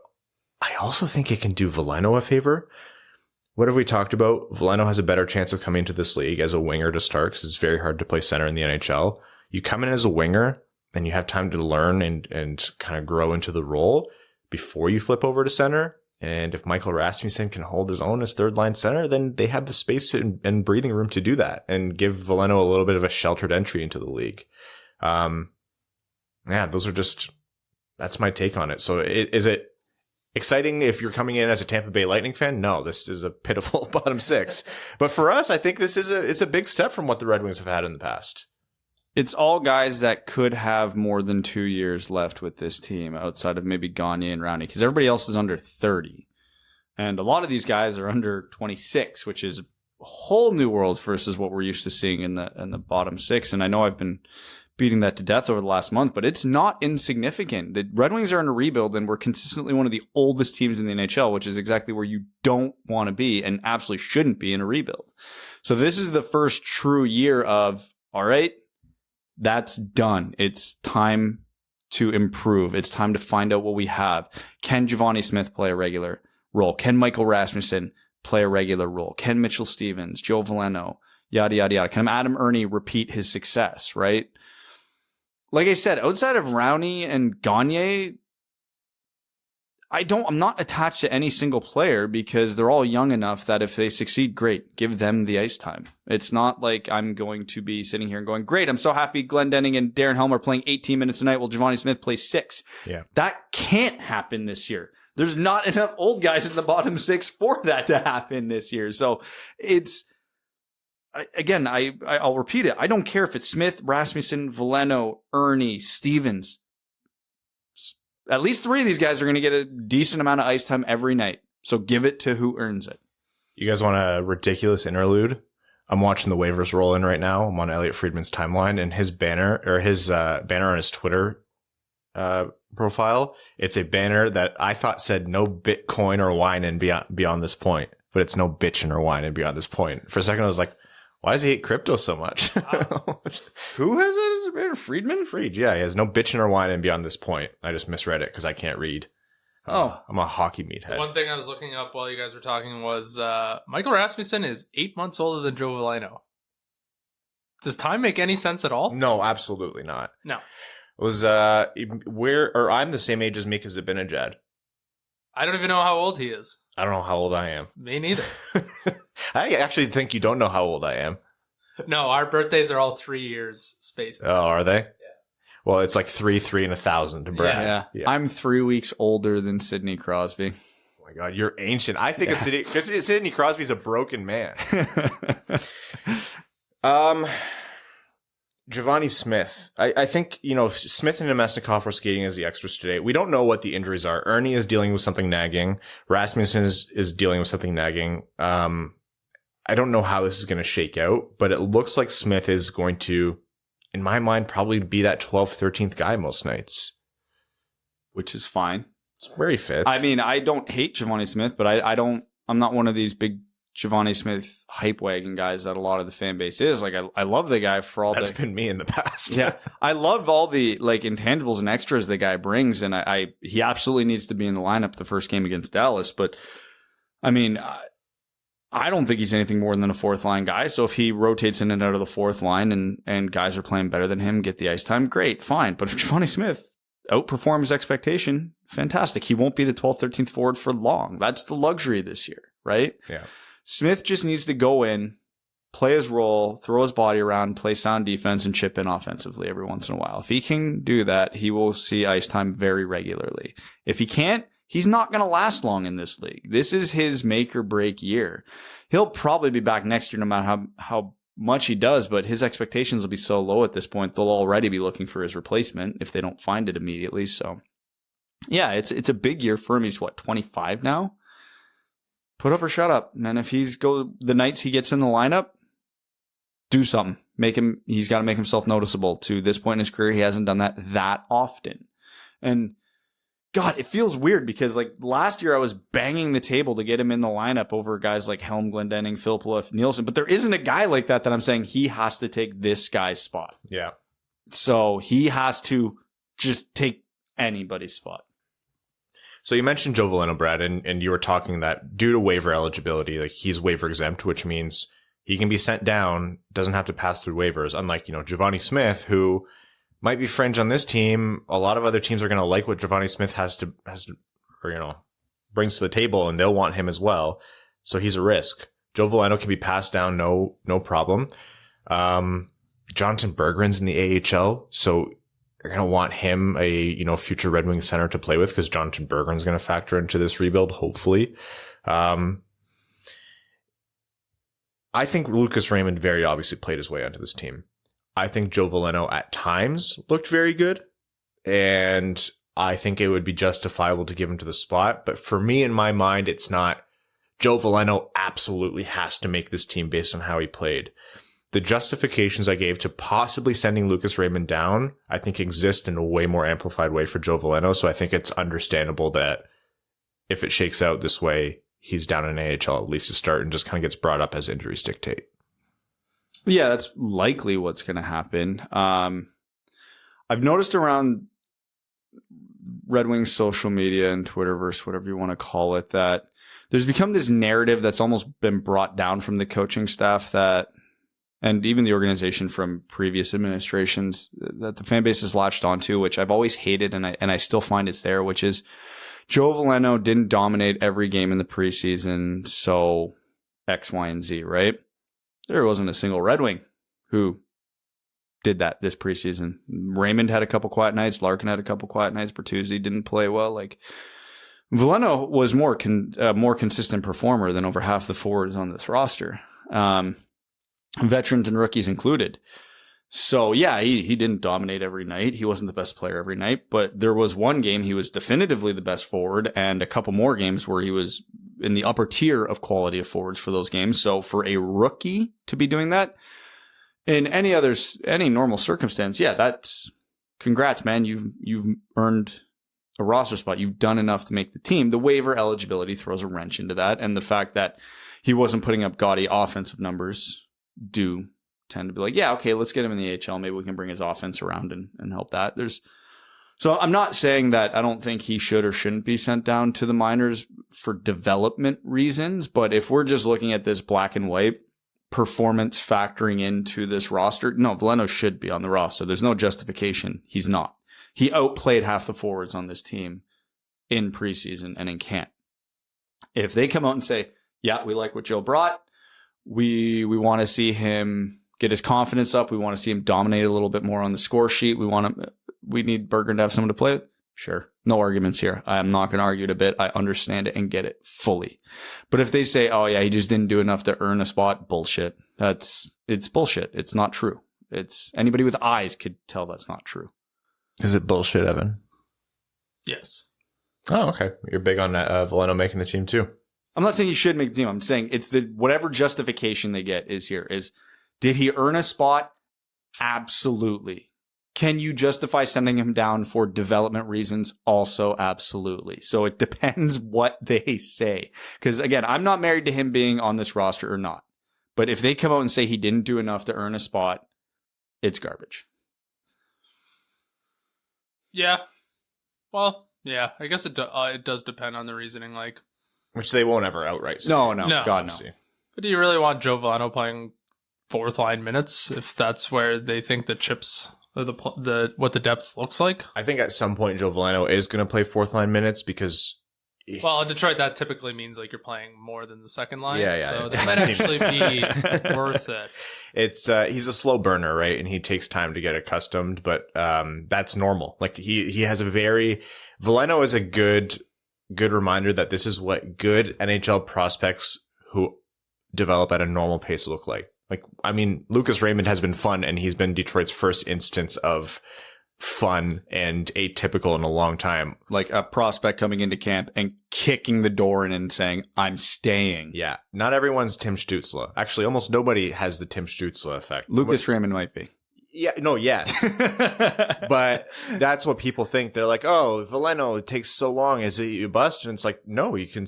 I also think it can do Veleno a favor. What have we talked about? Veleno has a better chance of coming to this league as a winger to start because it's very hard to play center in the NHL. You come in as a winger and you have time to learn and kind of grow into the role before you flip over to center. And if Michael Rasmussen can hold his own as third line center, then they have the space and breathing room to do that and give Veleno a little bit of a sheltered entry into the league. Yeah, that's my take on it. So is it exciting if you're coming in as a Tampa Bay Lightning fan? No, this is a pitiful bottom six. But for us, I think it's a big step from what the Red Wings have had in the past. It's all guys that could have more than 2 years left with this team outside of maybe Gagne and Rowney, because everybody else is under 30. And a lot of these guys are under 26, which is a whole new world versus what we're used to seeing in the bottom six. And I know I've been beating that to death over the last month, but it's not insignificant. The Red Wings are in a rebuild, and we're consistently one of the oldest teams in the NHL, which is exactly where you don't want to be and absolutely shouldn't be in a rebuild. So this is the first true year of, all right, that's done. It's time to improve. It's time to find out what we have. Can Giovanni Smith play a regular role? Can Michael Rasmussen play a regular role? Can Mitchell Stevens, Joe Veleno, yada, yada, yada. Can Adam Ernie repeat his success, right? Like I said, outside of Rowney and Gagne, I'm not attached to any single player because they're all young enough that if they succeed, great, give them the ice time. It's not like I'm going to be sitting here and going, great, I'm so happy Glenn Denning and Darren Helm are playing 18 minutes a night while Giovanni Smith plays 6. Yeah. That can't happen this year. There's not enough old guys in the bottom 6 for that to happen this year. So it's, again, I'll repeat it. I don't care if it's Smith, Rasmussen, Veleno, Ernie, Stevens. At least 3 of these guys are going to get a decent amount of ice time every night. So give it to who earns it. You guys want a ridiculous interlude? I'm watching the waivers roll in right now. I'm on Elliot Friedman's timeline, and his banner on his Twitter profile. It's a banner that I thought said no Bitcoin or wine and beyond this point, but it's no bitchin' or wine and beyond this point. For a second, I was like, why does he hate crypto so much? Wow. Who has it as a banner? Friedman? Yeah, he has no bitchin' or wine and beyond this point. I just misread it because I can't read. I'm a hockey meathead. One thing I was looking up while you guys were talking was Michael Rasmussen is 8 months older than Joe Veleno. Does time make any sense at all? No, absolutely not. No. I'm the same age as Mika Zibanejad. I don't even know how old he is. I don't know how old I am. Me neither. I actually think you don't know how old I am. No, our birthdays are all 3 years spaced. Oh, are they? Yeah. Well, it's like 3, and 1,000 to Brad. Yeah. I'm 3 weeks older than Sidney Crosby. Oh my God, you're ancient. I think Sidney Crosby's a broken man. Giovanni Smith. I think, Smith and Nemesnikov were skating as the extras today. We don't know what the injuries are. Ernie is dealing with something nagging. Rasmussen is dealing with something nagging. I don't know how this is going to shake out, but it looks like Smith is going to, in my mind, probably be that 12th, 13th guy most nights. Which is fine. It's where he fits. I mean, I don't hate Giovanni Smith, but I'm not one of these big Giovanni Smith hype wagon guys that a lot of the fan base is. Like, I love the guy for all That's been me in the past. Yeah. I love all the intangibles and extras the guy brings. And he absolutely needs to be in the lineup the first game against Dallas. But I mean, I don't think he's anything more than a 4th line guy. So if he rotates in and out of the 4th line and guys are playing better than him, get the ice time, great, fine. But if Giovanni Smith outperforms expectation, fantastic. He won't be the 12th, 13th forward for long. That's the luxury this year, right? Yeah. Smith just needs to go in, play his role, throw his body around, play sound defense, and chip in offensively every once in a while. If he can do that, he will see ice time very regularly. If he can't, he's not going to last long in this league. This is his make or break year. He'll probably be back next year no matter how much he does, but his expectations will be so low at this point, they'll already be looking for his replacement if they don't find it immediately. So, yeah, it's a big year for him. He's 25 now? Put up or shut up. And if the nights he gets in the lineup, do something. He's got to make himself noticeable. To this point in his career, he hasn't done that often. And God, it feels weird because last year I was banging the table to get him in the lineup over guys like Helm, Glendening, Philpula, Nielsen. But there isn't a guy like that I'm saying he has to take this guy's spot. Yeah. So he has to just take anybody's spot. So you mentioned Joe Veleno, Brad, and you were talking that due to waiver eligibility, he's waiver exempt, which means he can be sent down, doesn't have to pass through waivers. Unlike, Giovanni Smith, who might be fringe on this team. A lot of other teams are going to like what Giovanni Smith has to, brings to the table, and they'll want him as well. So he's a risk. Joe Veleno can be passed down, no problem. Jonathan Berggren's in the AHL, so you're going to want him, a, future Red Wings center to play with, because Jonathan Berggren's going to factor into this rebuild, hopefully. I think Lucas Raymond very obviously played his way onto this team. I think Joe Veleno at times looked very good, and I think it would be justifiable to give him to the spot. But for me, in my mind, it's not. Joe Veleno absolutely has to make this team based on how he played. The justifications I gave to possibly sending Lucas Raymond down, I think exist in a way more amplified way for Joe Veleno. So I think it's understandable that if it shakes out this way, he's down in AHL at least to start, and just kind of gets brought up as injuries dictate. Yeah, that's likely what's going to happen. I've noticed around Red Wings social media and Twitterverse, whatever you want to call it, that there's become this narrative that's almost been brought down from the coaching staff and even the organization from previous administrations, that the fan base has latched onto, which I've always hated, and I still find it's there, which is Joe Veleno didn't dominate every game in the preseason, so X, Y, and Z, right? There wasn't a single Red Wing who did that this preseason. Raymond had a couple quiet nights. Larkin had a couple quiet nights. Bertuzzi didn't play well. Veleno was more consistent performer than over half the forwards on this roster, veterans and rookies included. So yeah, he didn't dominate every night. He wasn't the best player every night, but there was one game he was definitively the best forward, and a couple more games where he was in the upper tier of quality of forwards for those games. So for a rookie to be doing that in any normal circumstance, yeah, that's congrats, man. You've earned a roster spot. You've done enough to make the team. The waiver eligibility throws a wrench into that, and the fact that he wasn't putting up gaudy offensive numbers do tend to be like, yeah, okay, let's get him in the AHL. Maybe we can bring his offense around and help that. So I'm not saying that I don't think he should or shouldn't be sent down to the minors for development reasons, but if we're just looking at this black and white performance factoring into this roster, no, Veleno should be on the roster. There's no justification. He's not. He outplayed half the forwards on this team in preseason and in camp. If they come out and say, yeah, we like what Joe brought, we want to see him get his confidence up. We want to see him dominate a little bit more on the score sheet. We need Berggren to have someone to play with. Sure. No arguments here. I am not going to argue it a bit. I understand it and get it fully. But if they say, oh yeah, he just didn't do enough to earn a spot, bullshit. It's bullshit. It's not true. It's anybody with eyes could tell that's not true. Is it bullshit, Evan? Yes. Oh, okay. You're big on Veleno making the team too. I'm not saying he should make the team. I'm saying it's whatever justification they get is did he earn a spot? Absolutely. Can you justify sending him down for development reasons? Also, absolutely. So it depends what they say. Because again, I'm not married to him being on this roster or not. But if they come out and say he didn't do enough to earn a spot, it's garbage. Yeah. Well, yeah. I guess it does depend on the reasoning, which they won't ever outright say. No. God, no. But do you really want Joe Veleno playing fourth line minutes if that's where they think the chips or what the depth looks like? I think at some point Joe Veleno is going to play fourth line minutes because, well, in Detroit that typically means you're playing more than the second line. Yeah. So it might actually be worth it. It's he's a slow burner, right? And he takes time to get accustomed, but that's normal. He has Veleno is a good reminder that this is what good NHL prospects who develop at a normal pace look like. Lucas Raymond has been fun, and he's been Detroit's first instance of fun and atypical in a long time. Like a prospect coming into camp and kicking the door in and saying, I'm staying. Yeah. Not everyone's Tim Stützle. Actually, almost nobody has the Tim Stützle effect. Lucas Raymond might be. Yeah, no, yes. But that's what people think. They're like, oh, Veleno, it takes so long. Is it a bust? And it's like, no, you can,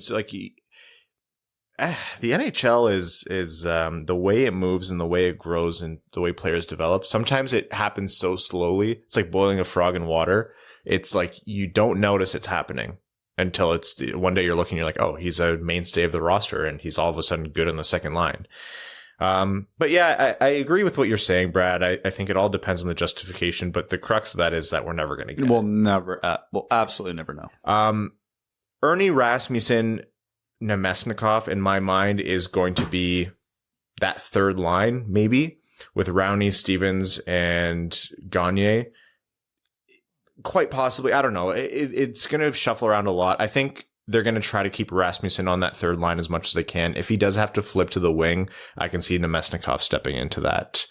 the NHL is the way it moves and the way it grows and the way players develop. Sometimes it happens so slowly. It's like boiling a frog in water. It's like you don't notice it's happening until one day you're looking, you're like, oh, he's a mainstay of the roster and he's all of a sudden good in the second line. But yeah, I agree with what you're saying, Brad. I think it all depends on the justification, but the crux of that is that we're never going to get it. We'll absolutely never know. Ernie Rasmussen Nemesnikov, in my mind, is going to be that third line, maybe, with Rowney, Stevens, and Gagne. Quite possibly. I don't know. It's going to shuffle around a lot. I think they're going to try to keep Rasmussen on that third line as much as they can. If he does have to flip to the wing, I can see Nemesnikov stepping into that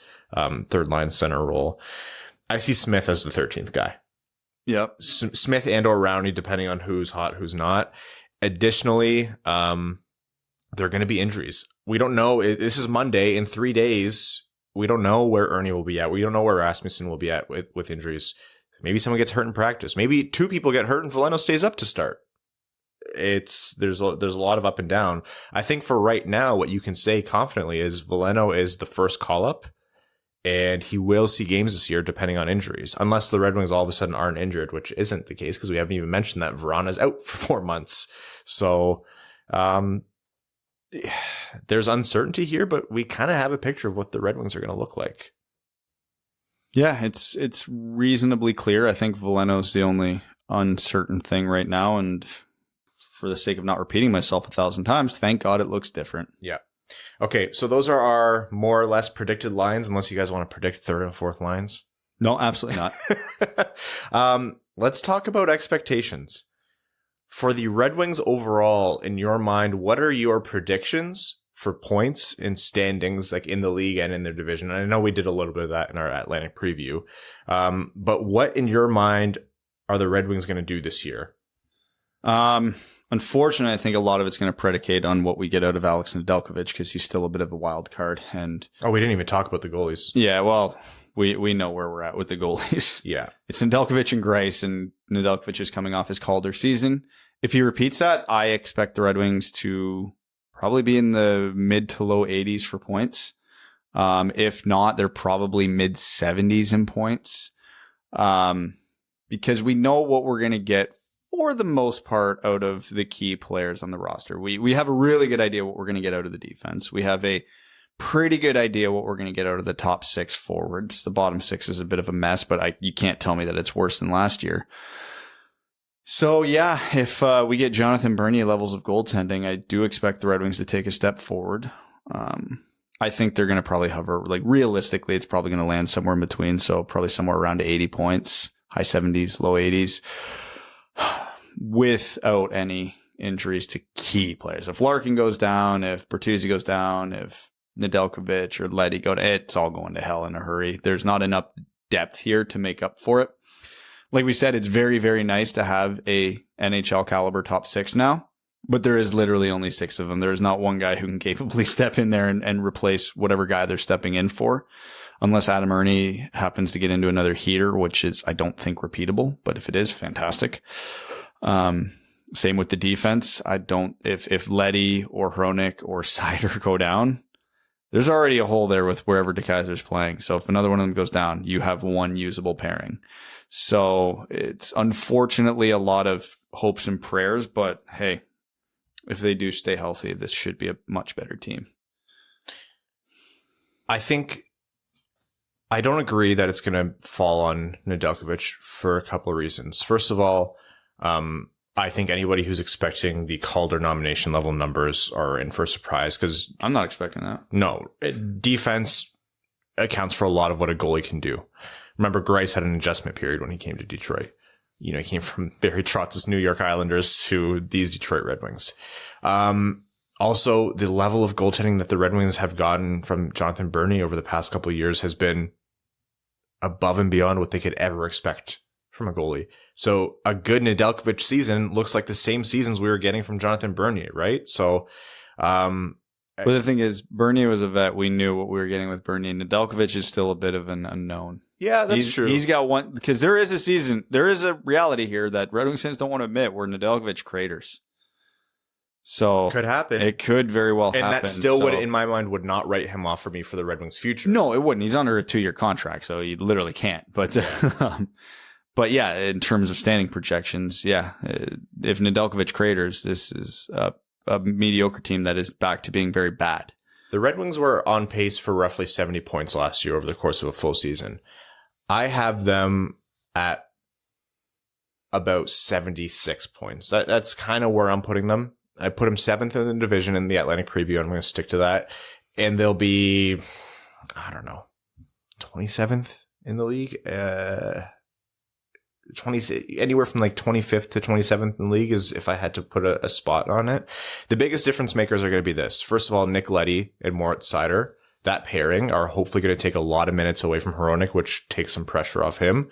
third line center role. I see Smith as the 13th guy. Yep. Smith and or Rowney, depending on who's hot, who's not. Additionally, there are going to be injuries. We don't know. This is Monday. In 3 days, we don't know where Ernie will be at. We don't know where Rasmussen will be at with injuries. Maybe someone gets hurt in practice. Maybe 2 people get hurt and Veleno stays up to start. There's a lot of up and down. I think for right now, what you can say confidently is Veleno is the first call up, and he will see games this year depending on injuries, unless the Red Wings all of a sudden aren't injured, which isn't the case because we haven't even mentioned that Vrana's out for 4 months. So there's uncertainty here, but we kind of have a picture of what the Red Wings are going to look like. Yeah, it's reasonably clear. I think Veleno's the only uncertain thing right now, and for the sake of not repeating myself 1,000 times, thank God it looks different. Yeah. Okay, so those are our more or less predicted lines, unless you guys want to predict third and fourth lines. No, absolutely not. Let's talk about expectations. For the Red Wings overall, in your mind, what are your predictions for points and standings, like in the league and in their division? And I know we did a little bit of that in our Atlantic preview. But what, in your mind, are the Red Wings going to do this year? Unfortunately, I think a lot of it's going to predicate on what we get out of Alex Nedeljkovic because he's still a bit of a wild card. And we didn't even talk about the goalies. Yeah, well, we know where we're at with the goalies. Yeah. It's Nedeljkovic and Greiss, and Nedeljkovic is coming off his Calder season. If he repeats that, I expect the Red Wings to probably be in the mid to low 80s for points. If not, they're probably mid 70s in points. Because we know what we're going to get for the most part out of the key players on the roster. We have a really good idea what we're going to get out of the defense. We have a pretty good idea what we're going to get out of the top 6 forwards. The bottom 6 is a bit of a mess, but you can't tell me that it's worse than last year. So yeah, if we get Jonathan Bernier levels of goaltending, I do expect the Red Wings to take a step forward. I think they're going to probably hover, like realistically, it's probably going to land somewhere in between. So probably somewhere around 80 points, high 70s, low 80s, without any injuries to key players. If Larkin goes down, if Bertuzzi goes down, if Nedeljkovic or Leddy go down, it's all going to hell in a hurry. There's not enough depth here to make up for it. Like we said, it's very, very nice to have a NHL caliber top 6 now, but there is literally only 6 of them. There is not one guy who can capably step in there and replace whatever guy they're stepping in for, unless Adam Ernie happens to get into another heater, which is, I don't think, repeatable, but if it is, fantastic. Same with the defense. If Leddy or Hronik or Seider go down, there's already a hole there with wherever DeKeyser's playing. So if another one of them goes down, you have one usable pairing. So it's unfortunately a lot of hopes and prayers, but hey, if they do stay healthy, this should be a much better team. I don't agree that it's going to fall on Nedeljkovic for a couple of reasons. First of all, I think anybody who's expecting the Calder nomination level numbers are in for a surprise because I'm not expecting that. No, defense accounts for a lot of what a goalie can do. Remember, Greiss had an adjustment period when he came to Detroit. He came from Barry Trotz's New York Islanders to these Detroit Red Wings. Also, the level of goaltending that the Red Wings have gotten from Jonathan Bernier over the past couple of years has been above and beyond what they could ever expect from a goalie. So a good Nedeljkovic season looks like the same seasons we were getting from Jonathan Bernier, right? So, but the thing is, Bernier was a vet. We knew what we were getting with Bernier. Nedeljkovic is still a bit of an unknown. Yeah, that's true. He's got one, because there is a reality here that Red Wings fans don't want to admit where Nedeljkovic craters. So could happen. It could very well happen. And that still would, in my mind, would not write him off for me for the Red Wings future. No, it wouldn't. He's under a 2-year contract, so he literally can't. But but yeah, in terms of standing projections, yeah, if Nedeljkovic craters, this is a mediocre team that is back to being very bad. The Red Wings were on pace for roughly 70 points last year over the course of a full season. I have them at about 76 points. That's kind of where I'm putting them. I put them 7th in the division in the Atlantic preview. I'm going to stick to that. And they'll be, I don't know, 27th in the league. anywhere from like 25th to 27th in the league is if I had to put a spot on it. The biggest difference makers are going to be this. First of all, Nick Leddy and Moritz Seider, that pairing are hopefully going to take a lot of minutes away from Hronek, which takes some pressure off him.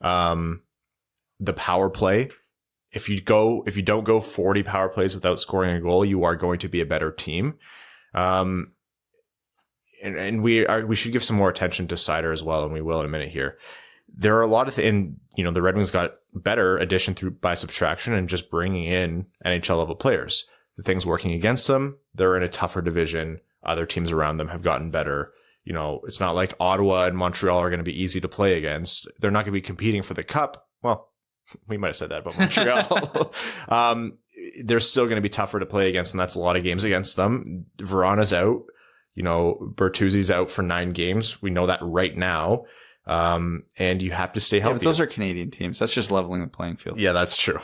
The power play, if you don't go 40 power plays without scoring a goal, you are going to be a better team. And we should give some more attention to Seider as well, and we will in a minute here. There are a lot of things, the Red Wings got better addition by subtraction and just bringing in NHL level players. The things working against them, they're in a tougher division. Other teams around them have gotten better. It's not like Ottawa and Montreal are going to be easy to play against. They're not going to be competing for the cup. Well, we might have said that about Montreal. They're still going to be tougher to play against, and that's a lot of games against them. Verana's out. Bertuzzi's out for 9 games. We know that right now. And you have to stay healthy. Yeah, but those are Canadian teams. That's just leveling the playing field. Yeah, that's true.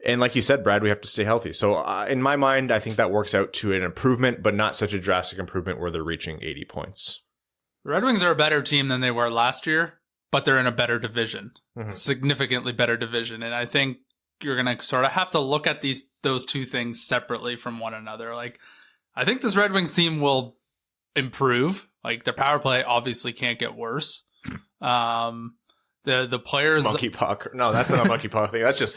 And like you said, Brad, we have to stay healthy. So in my mind, I think that works out to an improvement, but not such a drastic improvement where they're reaching 80 points. The Red Wings are a better team than they were last year, but they're in a better division, significantly better division. And I think you're going to sort of have to look at those two things separately from one another. Like, I think this Red Wings team will improve. Like, their power play obviously can't get worse. The players, monkey puck. No, that's not a monkey puck thing. That's just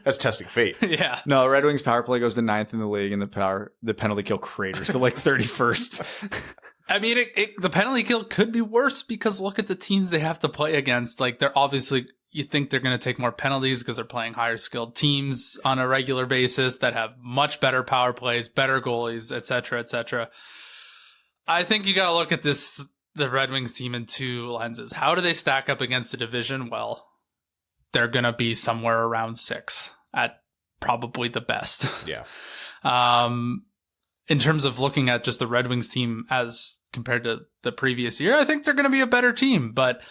that's testing fate. Yeah. No, Red Wings power play goes to 9th in the league, and the penalty kill craters to like 31st. I mean, the penalty kill could be worse because look at the teams they have to play against. Like, they're obviously, you think they're going to take more penalties because they're playing higher skilled teams on a regular basis that have much better power plays, better goalies, et cetera, et cetera. I think you got to look at the Red Wings team in 2 lenses. How do they stack up against the division? Well, they're going to be somewhere around 6th at probably the best. Yeah. In terms of looking at just the Red Wings team as compared to the previous year, I think they're going to be a better team. But,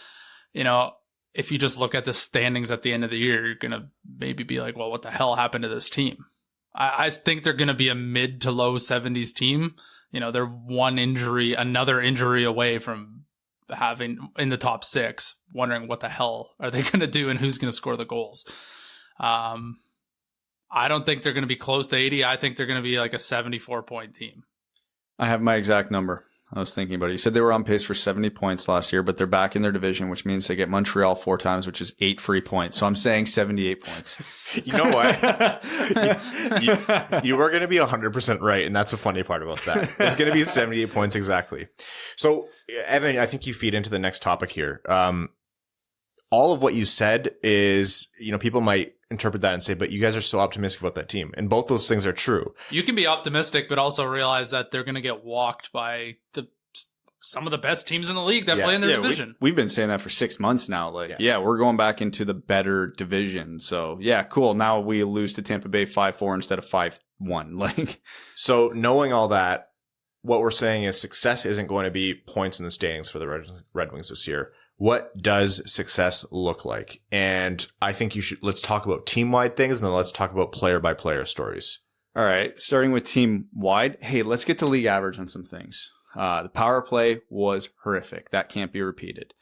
if you just look at the standings at the end of the year, you're going to maybe be like, well, what the hell happened to this team? I think they're going to be a mid to low 70s team. They're another injury away from having in the top 6, wondering what the hell are they going to do and who's going to score the goals. I don't think they're going to be close to 80. I think they're going to be like a 74-point team. I have my exact number. I was thinking about it. You said they were on pace for 70 points last year, but they're back in their division, which means they get Montreal 4 times, which is 8 free points. So I'm saying 78 points. You know what? you were going to be 100% right, and that's the funny part about that. It's going to be 78 points exactly. So, Evan, I think you feed into the next topic here. All of what you said is, people might interpret that and say, but you guys are so optimistic about that team. And both those things are true. You can be optimistic, but also realize that they're going to get walked by some of the best teams in the league that play in their division. We've been saying that for 6 months now. We're going back into the better division. So, yeah, cool. Now we lose to Tampa Bay 5-4 instead of 5-1. So knowing all that, what we're saying is success isn't going to be points in the standings for the Red Wings this year. What does success look like? And I think let's talk about team-wide things, and then let's talk about player-by-player stories. All right. Starting with team-wide. Hey, let's get to league average on some things. The power play was horrific. That can't be repeated.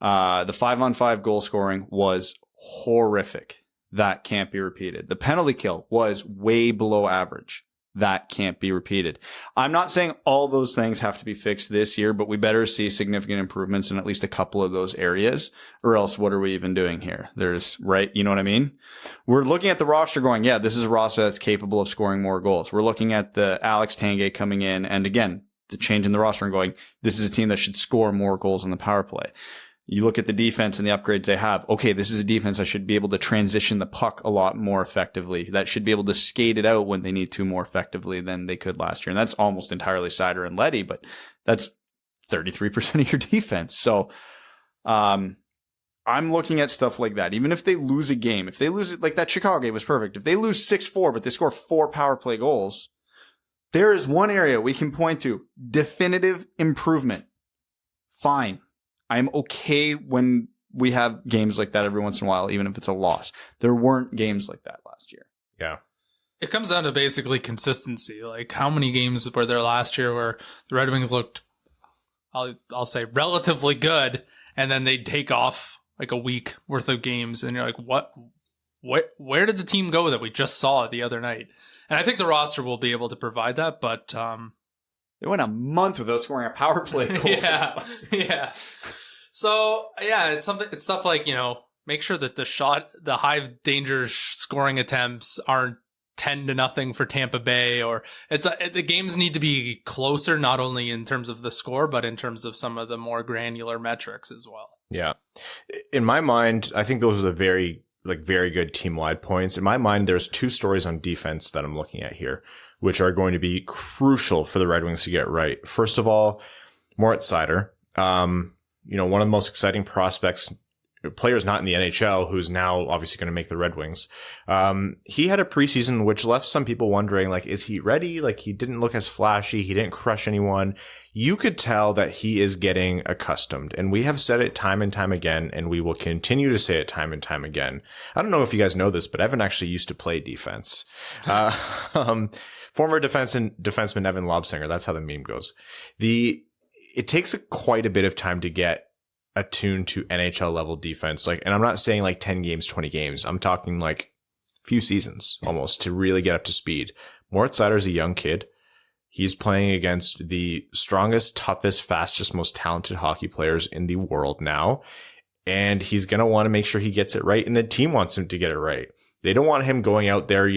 The 5-on-5 goal scoring was horrific. That can't be repeated. The penalty kill was way below average. That can't be repeated. I'm not saying all those things have to be fixed this year, but we better see significant improvements in at least a couple of those areas, or else what are we even doing here? You know what I mean? We're looking at the roster going, yeah, this is a roster that's capable of scoring more goals. We're looking at the Alex Tanguay coming in, and again, the change in the roster and going, this is a team that should score more goals on the power play. You look at the defense and the upgrades they have. Okay, this is a defense that should be able to transition the puck a lot more effectively. That should be able to skate it out when they need to more effectively than they could last year. And that's almost entirely Seider and Leddy, but that's 33% of your defense. So, I'm looking at stuff like that. Even if they lose a game, if they lose it, like that Chicago game was perfect. If they lose 6-4, but they score 4 power play goals, there is one area we can point to. Definitive improvement. Fine. I'm okay when we have games like that every once in a while, even if it's a loss. There weren't games like that last year. Yeah. It comes down to basically consistency. Like, how many games were there last year where the Red Wings looked, I'll say, relatively good, and then they'd take off like a week worth of games, and you're like, what? Where did the team go that we just saw the other night? And I think the roster will be able to provide that, but they went a month without scoring a power play goal. yeah. So yeah, it's stuff like, make sure that the high danger scoring attempts aren't 10-0 for Tampa Bay, or the games need to be closer, not only in terms of the score, but in terms of some of the more granular metrics as well. Yeah. In my mind, I think those are the very good team-wide points. In my mind, there's two stories on defense that I'm looking at here, which are going to be crucial for the Red Wings to get right. First of all, Moritz Seider, one of the most exciting prospects, players not in the NHL, who's now obviously going to make the Red Wings. He had a preseason which left some people wondering, like, is he ready? Like, he didn't look as flashy. He didn't crush anyone. You could tell that he is getting accustomed. And we have said it time and time again, and we will continue to say it time and time again. I don't know if you guys know this, but Evan actually used to play defense. Former defenseman Evan Lobsinger. That's how the meme goes. It takes quite a bit of time to get attuned to NHL level defense. And I'm not saying 10 games, 20 games. I'm talking a few seasons almost to really get up to speed. Moritz Seider is a young kid. He's playing against the strongest, toughest, fastest, most talented hockey players in the world now. And he's going to want to make sure he gets it right. And the team wants him to get it right. They don't want him going out there,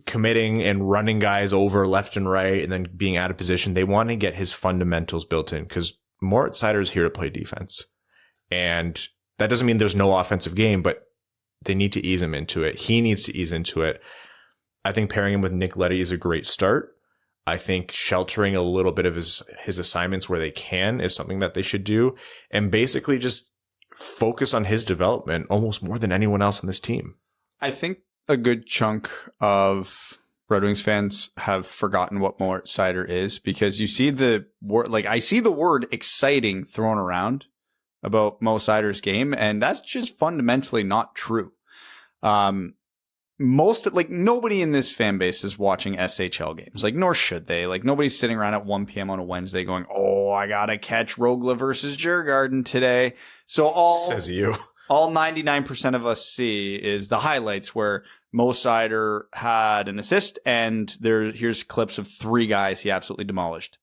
committing and running guys over left and right and then being out of position. They want to get his fundamentals built in, because Moritz Seider is here to play defense. And that doesn't mean there's no offensive game, but they need to ease him into it. He needs to ease into it. I think pairing him with Nick Leddy is a great start. I think sheltering a little bit of his assignments where they can is something that they should do, and basically just focus on his development almost more than anyone else on this team. I think a good chunk of Red Wings fans have forgotten what Moritz Seider is, because you see the word, I see the word exciting thrown around about Mo Seider's game, and that's just fundamentally not true. Nobody in this fan base is watching SHL games, nor should they. Nobody's sitting around at 1 p.m. on a Wednesday going, oh, I gotta catch Rogla versus Djurgården today. So all 99% of us see is the highlights where Mo Seider had an assist, and here's clips of 3 guys he absolutely demolished.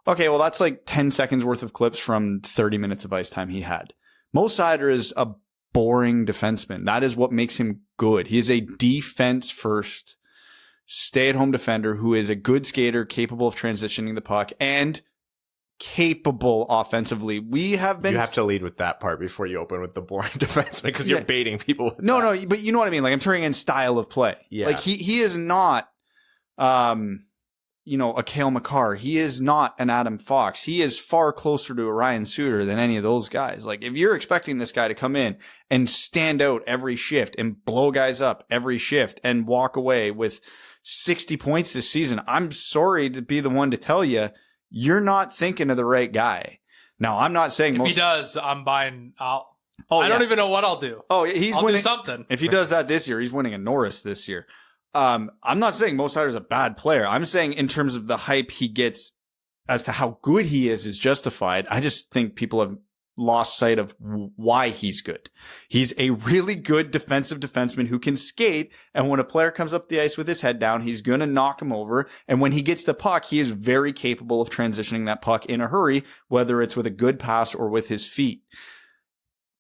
Okay, well, that's 10 seconds worth of clips from 30 minutes of ice time he had. Mo Seider is a boring defenseman. That is what makes him good. He is a defense-first, stay-at-home defender who is a good skater, capable of transitioning the puck, and capable offensively. You have to lead with that part before you open with the boring defenseman, because you're baiting people with No, but you know what I mean? I'm turning in style of play. Yeah. He is not a Cale Makar. He is not an Adam Fox. He is far closer to a Ryan Suter than any of those guys. If you're expecting this guy to come in and stand out every shift and blow guys up every shift and walk away with 60 points this season, I'm sorry to be the one to tell you, you're not thinking of the right guy. Now, I'm not saying if he does, I'm buying. I don't even know what I'll do. Oh, I'll do something. If he does that this year, he's winning a Norris this year. I'm not saying Mo Seider's a bad player. I'm saying in terms of the hype he gets as to how good he is justified. I just think people have lost sight of why he's good. He's a really good defensive defenseman who can skate, and when a player comes up the ice with his head down, he's going to knock him over, and when he gets the puck, he is very capable of transitioning that puck in a hurry, whether it's with a good pass or with his feet.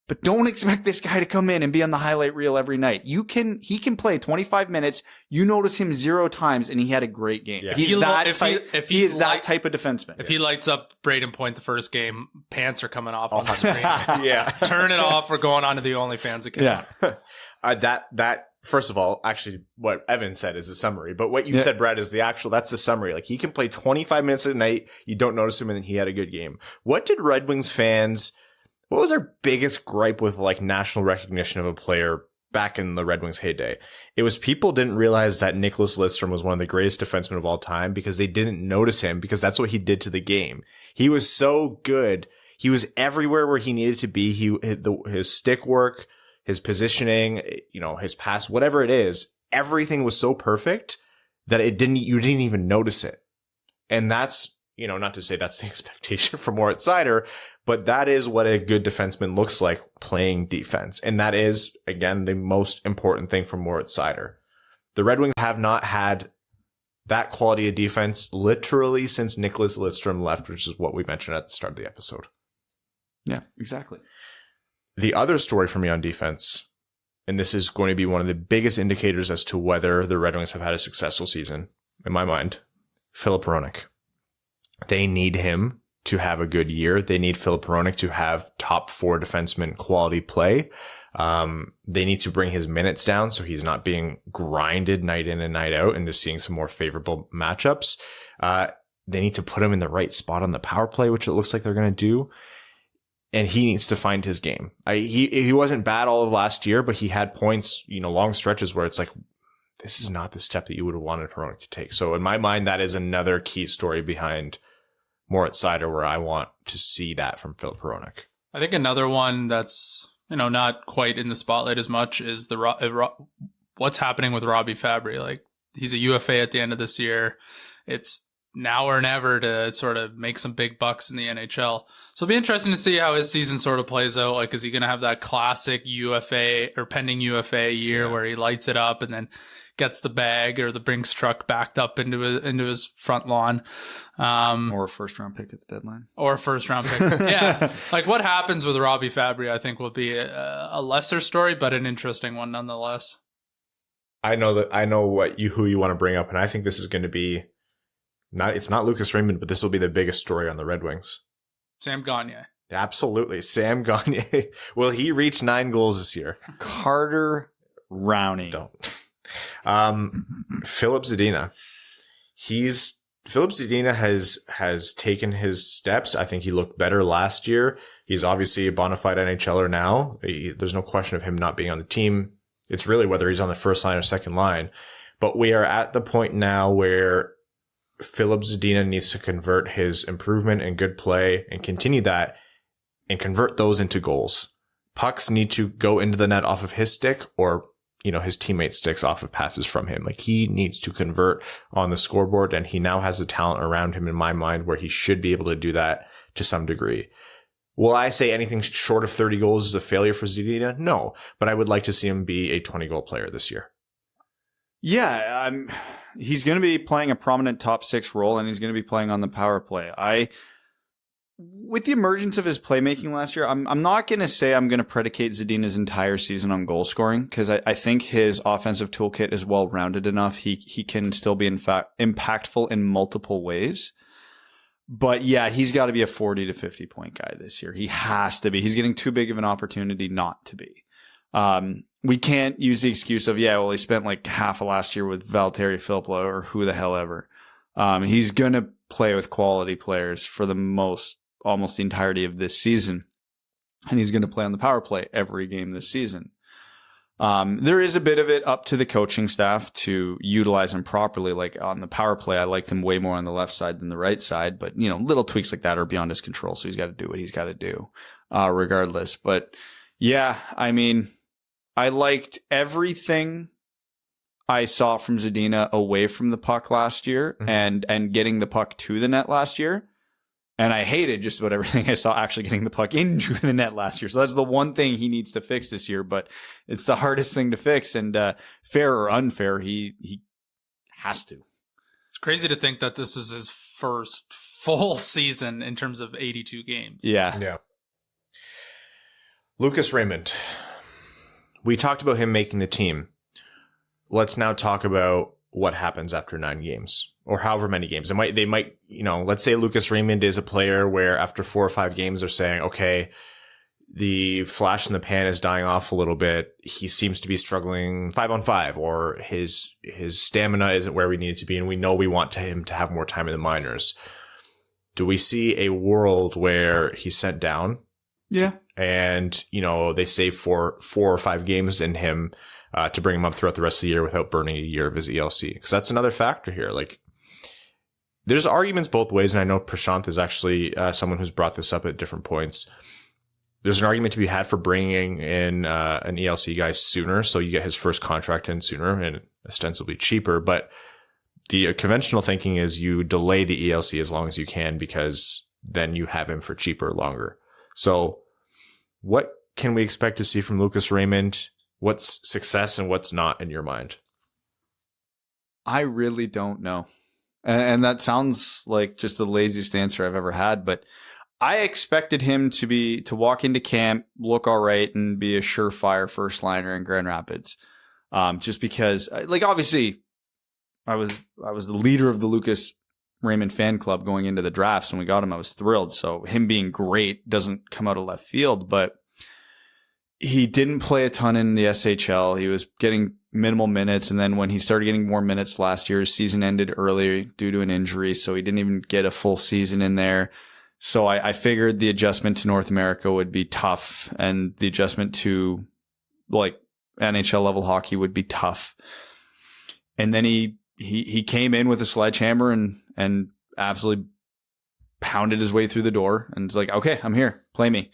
But don't expect this guy to come in and be on the highlight reel every night. He can play 25 minutes. You notice him 0 times, and he had a great game. Yeah. He is that type of defenseman. If he lights up Braden Point the first game, pants are coming off on the screen. Yeah. Turn it off. We're going on to the OnlyFans account. Yeah. That first of all, actually, what Evan said is a summary, but what you said, Brad, is that's the summary. He can play 25 minutes a night. You don't notice him, and then he had a good game. What was our biggest gripe with national recognition of a player back in the Red Wings heyday? It was people didn't realize that Nicholas Lidstrom was one of the greatest defensemen of all time because they didn't notice him, because that's what he did to the game. He was so good. He was everywhere where he needed to be. His stick work, his positioning, his pass, whatever it is, everything was so perfect that you didn't even notice it. And that's not to say that's the expectation for Moritz Seider, but that is what a good defenseman looks like playing defense. And that is, again, the most important thing for Moritz Seider. The Red Wings have not had that quality of defense literally since Nicholas Lidstrom left, which is what we mentioned at the start of the episode. Yeah, exactly. The other story for me on defense, and this is going to be one of the biggest indicators as to whether the Red Wings have had a successful season, in my mind, Filip Hronek. They need him to have a good year. They need Filip Hronek to have top 4 defenseman quality play. They need to bring his minutes down so he's not being grinded night in and night out into seeing some more favorable matchups. They need to put him in the right spot on the power play, which it looks like they're going to do. And he needs to find his game. He wasn't bad all of last year, but he had points, long stretches where it's like, this is not the step that you would have wanted Hronek to take. So in my mind, that is another key story behind Moritz Seider, where I want to see that from Filip Hronek. I think another one that's, not quite in the spotlight as much is what's happening with Robbie Fabry. Like, he's a UFA at the end of this year. It's now or never to sort of make some big bucks in the NHL. So it'll be interesting to see how his season sort of plays out. Like, is he going to have that classic UFA or pending UFA year where he lights it up and then gets the bag or the Brinks truck backed up into his front lawn? Or a first-round pick at the deadline. Or a first-round pick. Yeah. Like, what happens with Robbie Fabry, I think, will be a lesser story, but an interesting one nonetheless. I know who you want to bring up, and I think this is going to be it's not Lucas Raymond, but this will be the biggest story on the Red Wings. Sam Gagner. Absolutely. Sam Gagner. Will he reach 9 goals this year? Carter Rowney. Don't. Filip Zadina. Filip Zadina has taken his steps. I think he looked better last year. He's obviously a bona fide NHLer now. There's no question of him not being on the team. It's really whether he's on the first line or second line. But we are at the point now where Filip Zadina needs to convert his improvement and good play and continue that and convert those into goals. Pucks need to go into the net off of his stick or, his teammate sticks off of passes from him. Like, he needs to convert on the scoreboard, and he now has the talent around him in my mind where he should be able to do that to some degree. Will I say anything short of 30 goals is a failure for Zadina? No, but I would like to see him be a 20-goal player this year. Yeah, he's going to be playing a prominent top 6 role, and he's going to be playing on the power play. With the emergence of his playmaking last year, I'm not going to say I'm going to predicate Zadina's entire season on goal scoring, because I think his offensive toolkit is well-rounded enough. He can still be, in fact, impactful in multiple ways. But yeah, he's got to be a 40 to 50 point guy this year. He has to be. He's getting too big of an opportunity not to be. We can't use the excuse of, he spent like half of last year with Valtteri Filppula or who the hell ever. He's going to play with quality players for almost the entirety of this season. And he's going to play on the power play every game this season. There is a bit of it up to the coaching staff to utilize him properly. Like on the power play, I liked him way more on the left side than the right side, but little tweaks like that are beyond his control. So he's got to do what he's got to do, regardless. But yeah, I liked everything I saw from Zadina away from the puck last year and getting the puck to the net last year. And I hated just about everything I saw actually getting the puck into the net last year. So that's the one thing he needs to fix this year, but it's the hardest thing to fix. And fair or unfair, he has to. It's crazy to think that this is his first full season in terms of 82 games. Yeah. Lucas Raymond. We talked about him making the team. Let's now talk about what happens after 9 games or however many games. They might, let's say Lucas Raymond is a player where after 4 or 5 games they're saying, okay, the flash in the pan is dying off a little bit. He seems to be struggling 5-on-5, or his stamina isn't where we need it to be, and we know we want him to have more time in the minors. Do we see a world where he's sent down? Yeah. And, they save 4 or 5 games in him to bring him up throughout the rest of the year without burning a year of his ELC. Because that's another factor here. Like, there's arguments both ways, and I know Prashant is actually someone who's brought this up at different points. There's an argument to be had for bringing in an ELC guy sooner, so you get his first contract in sooner and ostensibly cheaper. But the conventional thinking is you delay the ELC as long as you can because then you have him for cheaper longer. So what can we expect to see from Lucas Raymond? What's success and what's not in your mind? I really don't know. And that sounds like just the laziest answer I've ever had, but I expected him to walk into camp, look all right, and be a surefire first liner in Grand Rapids. Just because, like, obviously, I was the leader of the Lucas Raymond fan club going into the drafts. When we got him, I was thrilled. So him being great doesn't come out of left field, but he didn't play a ton in the SHL. He was getting minimal minutes. And then when he started getting more minutes last year, his season ended early due to an injury. So he didn't even get a full season in there. So I figured the adjustment to North America would be tough and the adjustment to like NHL level hockey would be tough. And then he came in with a sledgehammer and absolutely pounded his way through the door and was like, okay, I'm here. Play me.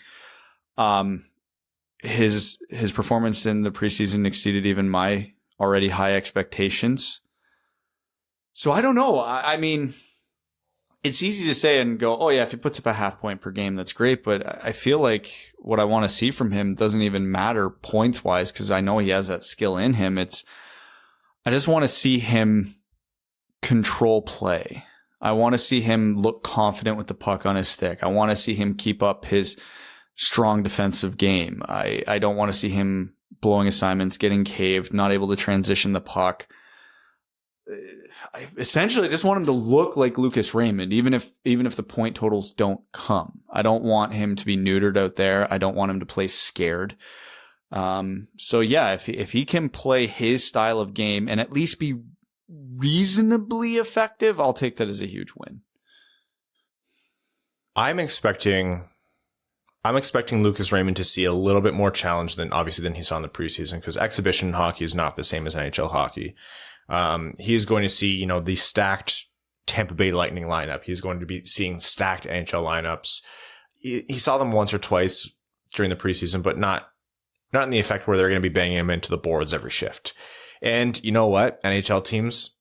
His performance in the preseason exceeded even my already high expectations. So I don't know. I mean, it's easy to say and go, oh yeah, if he puts up a half point per game, that's great. But I feel like what I want to see from him doesn't even matter points wise because I know he has that skill in him. I just want to see him control play. I want to see him look confident with the puck on his stick. I want to see him keep up his strong defensive game. I don't want to see him blowing assignments, getting caved, not able to transition the puck. I essentially just want him to look like Lucas Raymond, even if the point totals don't come. I don't want him to be neutered out there. I don't want him to play scared. So yeah, if he can play his style of game and at least be reasonably effective, I'll take that as a huge win. I'm expecting Lucas Raymond to see a little bit more challenge than he saw in the preseason because exhibition hockey is not the same as NHL hockey. He is going to see, the stacked Tampa Bay Lightning lineup. He's going to be seeing stacked NHL lineups. He saw them once or twice during the preseason, but not in the effect where they're going to be banging him into the boards every shift. And you know what? NHL teams,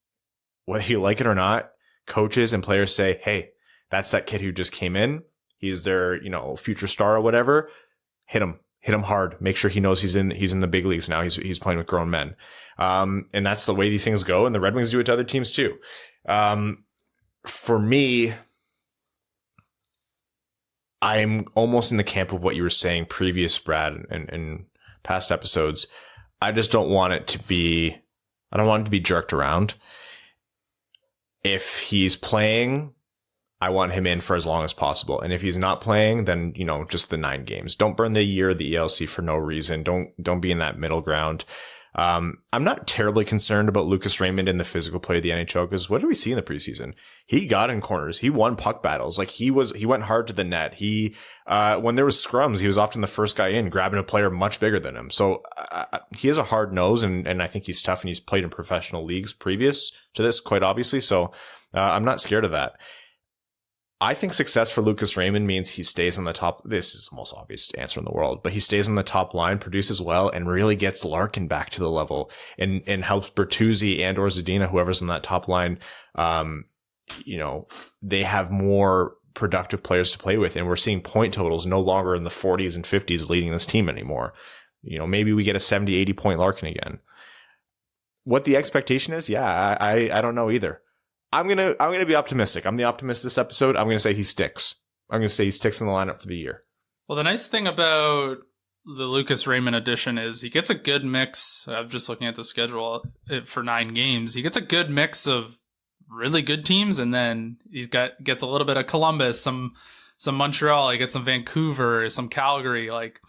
whether you like it or not, coaches and players say, hey, that's that kid who just came in. He's their, future star or whatever. Hit him hard. Make sure he knows he's in the big leagues now. He's playing with grown men. And that's the way these things go. And the Red Wings do it to other teams too. For me, I'm almost in the camp of what you were saying previous, Brad, and past episodes. I just don't want it to be jerked around. If he's playing, I want him in for as long as possible. And if he's not playing, then, just the 9 games. Don't burn the year of the ELC for no reason. Don't be in that middle ground. I'm not terribly concerned about Lucas Raymond in the physical play of the NHL because what did we see in the preseason? He got in corners. He won puck battles. Like he went hard to the net. He, when there was scrums, he was often the first guy in, grabbing a player much bigger than him. So he has a hard nose and I think he's tough and he's played in professional leagues previous to this, quite obviously. So I'm not scared of that. I think success for Lucas Raymond means he stays on the top. This is the most obvious answer in the world, but he stays on the top line, produces well, and really gets Larkin back to the level and helps Bertuzzi and or Zadina, whoever's on that top line. They have more productive players to play with, and we're seeing point totals no longer in the 40s and 50s leading this team anymore. Maybe we get a 70, 80 point Larkin again. What the expectation is? Yeah, I don't know either. I'm gonna be optimistic. I'm the optimist this episode. I'm gonna say he sticks. I'm gonna say he sticks in the lineup for the year. Well, the nice thing about the Lucas Raymond edition is he gets a good mix. I'm just looking at the schedule for 9 games. He gets a good mix of really good teams, and then gets a little bit of Columbus, some Montreal. He gets some Vancouver, some Calgary. Like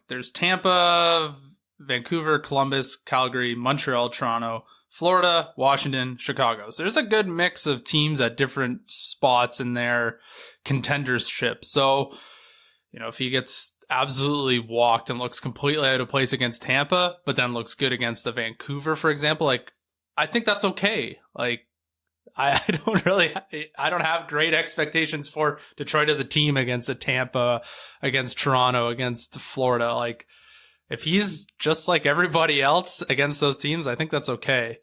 there's Tampa, Vancouver, Columbus, Calgary, Montreal, Toronto, Florida, Washington, Chicago. So there's a good mix of teams at different spots in their contendership. So, if he gets absolutely walked and looks completely out of place against Tampa, but then looks good against the Vancouver, for example, I think that's okay. I don't have great expectations for Detroit as a team against a Tampa, against Toronto, against Florida. If he's just like everybody else against those teams, I think that's okay.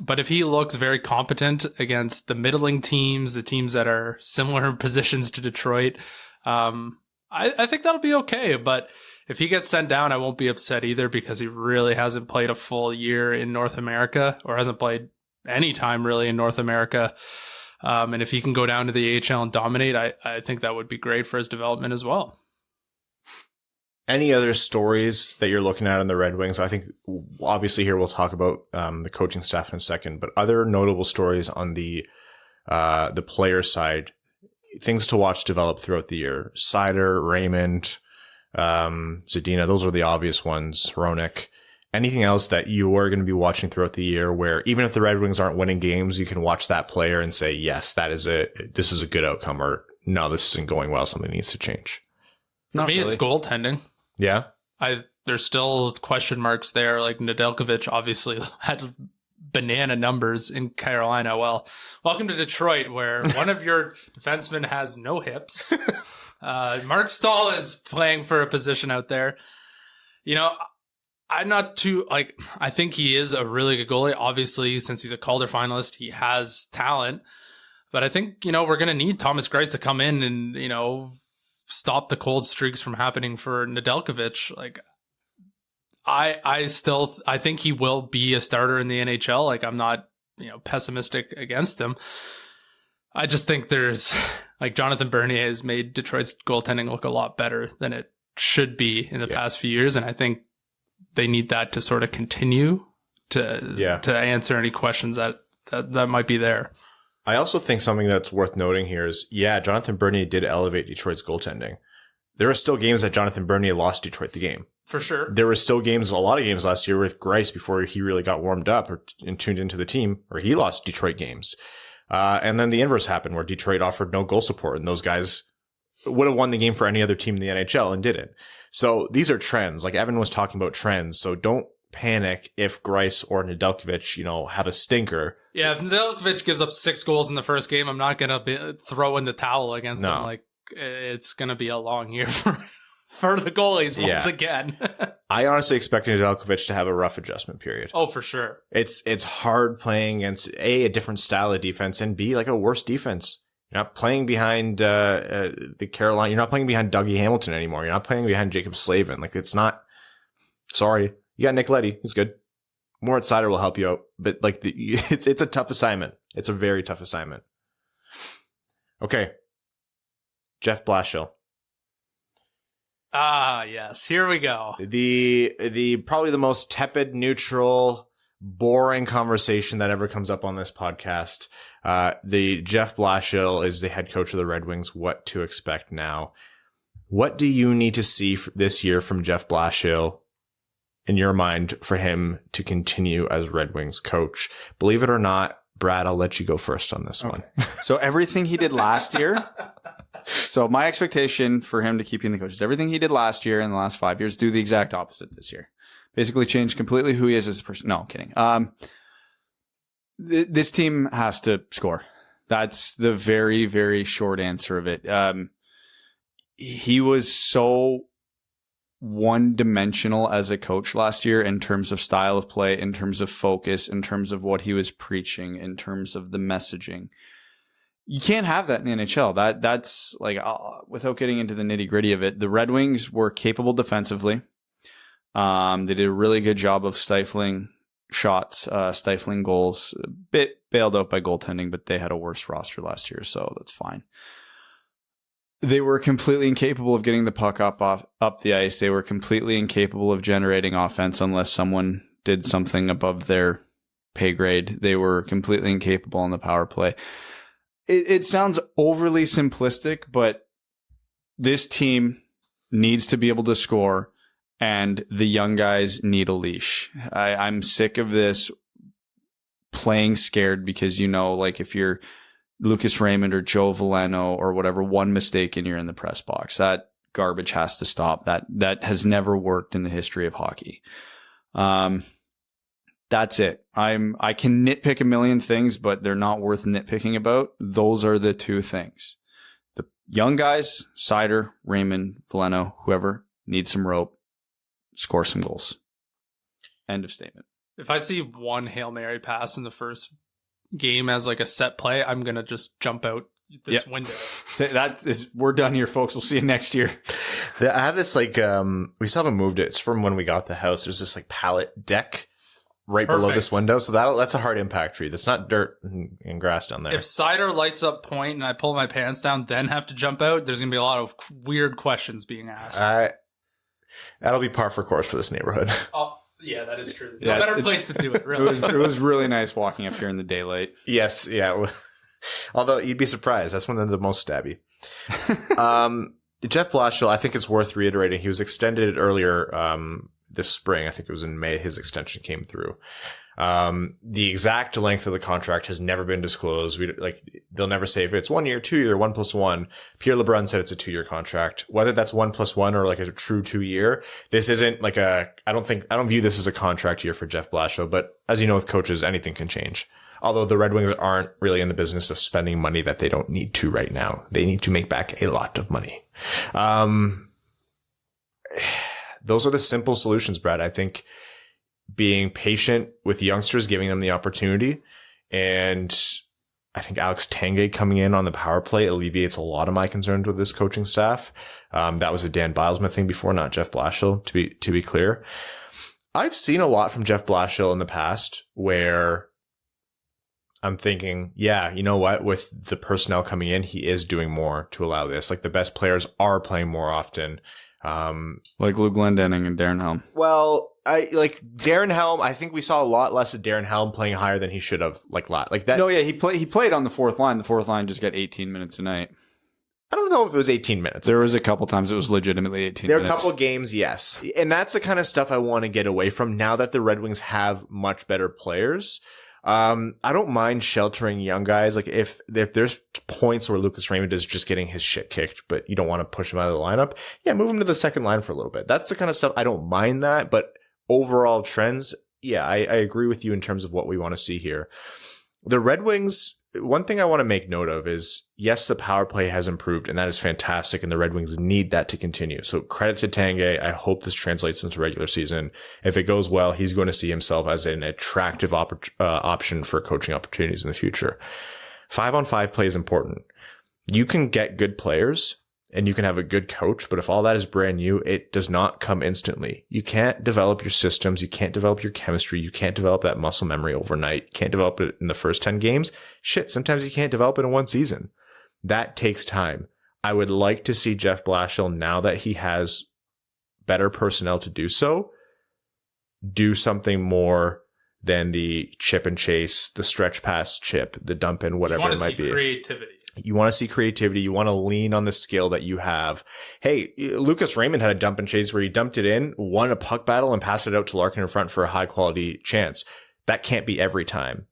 But if he looks very competent against the middling teams, the teams that are similar in positions to Detroit, I think that'll be okay. But if he gets sent down, I won't be upset either, because he really hasn't played a full year in North America, or hasn't played any time really in North America. And if he can go down to the AHL and dominate, I think that would be great for his development as well. Any other stories that you're looking at in the Red Wings? I think obviously here we'll talk about the coaching staff in a second, but other notable stories on the player side, things to watch develop throughout the year. Seider, Raymond, Zadina, those are the obvious ones. Hronek. Anything else that you are going to be watching throughout the year where even if the Red Wings aren't winning games, you can watch that player and say, yes, this is a good outcome, or no, this isn't going well, something needs to change? For me, it's goaltending. Yeah. There's still question marks there. Like Nedeljkovic obviously had banana numbers in Carolina. Well, welcome to Detroit, where one of your defensemen has no hips. Mark Stahl is playing for a position out there. You know, I'm not too, I think he is a really good goalie. Obviously, since he's a Calder finalist, he has talent. But I think, we're going to need Thomas Greiss to come in and, stop the cold streaks from happening for Nedeljkovic. I think he will be a starter in the NHL. I'm not, pessimistic against him. I just think there's, Jonathan Bernier has made Detroit's goaltending look a lot better than it should be in the past few years. And I think they need that to sort of continue to answer any questions that might be there. I also think something that's worth noting here is, Jonathan Bernier did elevate Detroit's goaltending. There are still games that Jonathan Bernier lost Detroit the game. For sure. There were still a lot of games last year with Greiss before he really got warmed up and tuned into the team, or he lost Detroit games. And then the inverse happened where Detroit offered no goal support, and those guys would have won the game for any other team in the NHL and didn't. So these are trends. Like Evan was talking about trends. So don't panic if Greiss or Nedeljkovic, have a stinker. Yeah, if Nedeljkovic gives up 6 goals in the first game, I'm not going to throw in the towel against them. It's going to be a long year for the goalies once again. I honestly expect Nedeljkovic to have a rough adjustment period. Oh, for sure. It's hard playing against a different style of defense, and B, a worse defense. You're not playing behind the Carolina. You're not playing behind Dougie Hamilton anymore. You're not playing behind Jacob Slavin. It's not. Sorry, you got Nick Leddy. He's good. Moritz Seider will help you out, but it's a tough assignment. It's a very tough assignment. Okay, Jeff Blashill. Ah, yes. Here we go. The probably the most tepid, neutral, boring conversation that ever comes up on this podcast. The Jeff Blashill is the head coach of the Red Wings. What to expect now? What do you need to see this year from Jeff Blashill, in your mind, for him to continue as Red Wings coach? Believe it or not, Brad, I'll let you go first on this one. So everything he did last year. So my expectation for him to keep being the coach is everything he did last year in the last 5 years, do the exact opposite this year. Basically change completely who he is as a person. No, I'm kidding. This team has to score. That's the very, very short answer of it. He was so one-dimensional as a coach last year in terms of style of play, in terms of focus, in terms of what he was preaching, in terms of the messaging. You can't have that in the NHL. That's without getting into the nitty-gritty of it, the Red Wings were capable defensively. They did a really good job of stifling shots, stifling goals. A bit bailed out by goaltending, but they had a worse roster last year, so that's fine. They were completely incapable of getting the puck up the ice. They were completely incapable of generating offense unless someone did something above their pay grade. They were completely incapable on the power play. It sounds overly simplistic, but this team needs to be able to score, and the young guys need a leash. I'm sick of this playing scared because, if you're Lucas Raymond or Joe Veleno or whatever, one mistake and you're in the press box. That garbage has to stop. That has never worked in the history of hockey. That's it. I can nitpick a million things, but they're not worth nitpicking about. Those are the two things. The young guys, Seider, Raymond, Veleno, whoever, need some rope, score some goals. End of statement. If I see one Hail Mary pass in the first game as like a set play, I'm going to just jump out this window. We're done here, folks. We'll see you next year. I have this like, we still haven't moved it. It's from when we got the house. There's this like pallet deck right below this window. So that's a hard impact tree. That's not dirt and grass down there. If cider lights up point and I pull my pants down, then have to jump out, there's going to be a lot of weird questions being asked. That'll be par for course for this neighborhood. Oh, yeah, that is true. Yeah, No better place to do it, really. It was really nice walking up here in the daylight. Yes, yeah. Although you'd be surprised. That's one of the most stabby. Jeff Blashill, I think it's worth reiterating. He was extended earlier this spring. I think it was in May. His extension came through. The exact length of the contract has never been disclosed. They'll never say if it's 1 year, 2 year, 1+1. Pierre LeBrun said it's a 2-year contract. Whether that's 1+1 or like a true 2 year, this isn't like I don't view this as a contract year for Jeff Blashill, but as you know, with coaches, anything can change. Although the Red Wings aren't really in the business of spending money that they don't need to right now. They need to make back a lot of money. Those are the simple solutions, Brad. I think being patient with youngsters, giving them the opportunity. And I think Alex Tanguay coming in on the power play alleviates a lot of my concerns with this coaching staff. That was a Dan Bilesman thing before, not Jeff Blashill, to be clear. I've seen a lot from Jeff Blashill in the past where I'm thinking, yeah, you know what? With the personnel coming in, he is doing more to allow this. Like the best players are playing more often. Like Lou Glendening and Darren Helm. Well, I like Darren Helm. I think we saw a lot less of Darren Helm playing higher than he should have. Like that. No, yeah, he played on the fourth line. The fourth line just got 18 minutes a night. I don't know if it was 18 minutes. There was a couple times it was legitimately 18 there minutes. There are a couple of games, yes. And that's the kind of stuff I want to get away from now that the Red Wings have much better players. I don't mind sheltering young guys. Like if there's points where Lucas Raymond is just getting his shit kicked, but you don't want to push him out of the lineup, yeah, move him to the second line for a little bit. That's the kind of stuff I don't mind that. But overall trends, yeah, I agree with you in terms of what we want to see here. The Red Wings, one thing I want to make note of is, yes, the power play has improved, and that is fantastic, and the Red Wings need that to continue. So credit to Tanguay. I hope this translates into regular season. If it goes well, he's going to see himself as an attractive option for coaching opportunities in the future. 5-on-5 play is important. You can get good players, and you can have a good coach, but if all that is brand new, it does not come instantly. You can't develop your systems. You can't develop your chemistry. You can't develop that muscle memory overnight. You can't develop it in the first 10 games. Shit, sometimes you can't develop it in one season. That takes time. I would like to see Jeff Blashill, now that he has better personnel to do so, do something more than the chip and chase, the stretch pass chip, the dump in, whatever it might be. Creativity. You want to see creativity. You want to lean on the skill that you have. Hey, Lucas Raymond had a dump and chase where he dumped it in, won a puck battle, and passed it out to Larkin in front for a high quality chance. That can't be every time.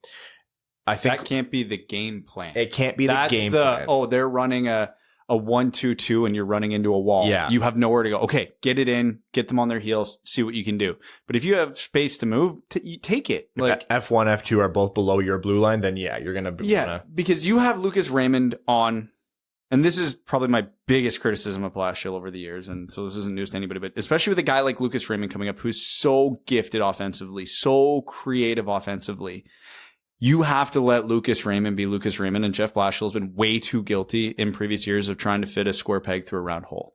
I think that can't be the game plan. It can't be the game plan. Oh, they're running a 1-2-2 and you're running into a wall. Yeah. You have nowhere to go. Okay, get it in, get them on their heels, see what you can do. But if you have space to move, you take it. Like F1, F2 are both below your blue line, then yeah, you're going to. Yeah, because you have Lucas Raymond on, and this is probably my biggest criticism of Blashill over the years, and so this isn't news to anybody, but especially with a guy like Lucas Raymond coming up who's so gifted offensively, so creative offensively. You have to let Lucas Raymond be Lucas Raymond, and Jeff Blashill has been way too guilty in previous years of trying to fit a square peg through a round hole.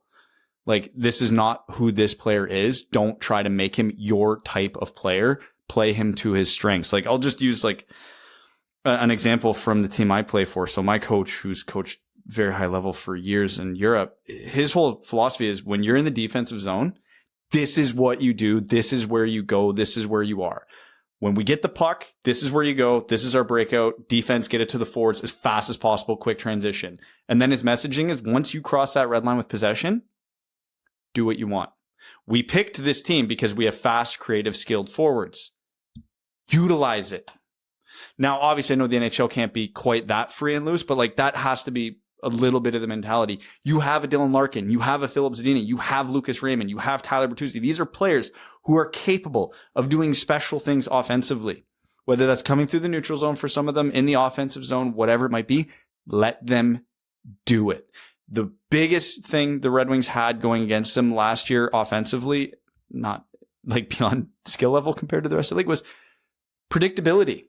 Like, this is not who this player is. Don't try to make him your type of player. Play him to his strengths. Like, I'll just use like an example from the team I play for. So my coach, who's coached very high level for years in Europe, his whole philosophy is when you're in the defensive zone, this is what you do. This is where you go. This is where you are. When we get the puck, this is where you go. This is our breakout. Defense, get it to the forwards as fast as possible. Quick transition. And then his messaging is once you cross that red line with possession, do what you want. We picked this team because we have fast, creative, skilled forwards. Utilize it. Now, obviously, I know the NHL can't be quite that free and loose, but like that has to be a little bit of the mentality. You have a Dylan Larkin. You have a Philip Zadina. You have Lucas Raymond. You have Tyler Bertuzzi. These are players who are capable of doing special things offensively, whether that's coming through the neutral zone for some of them, in the offensive zone, whatever it might be. Let them do it. The biggest thing the Red Wings had going against them last year offensively, not like beyond skill level compared to the rest of the league, was predictability.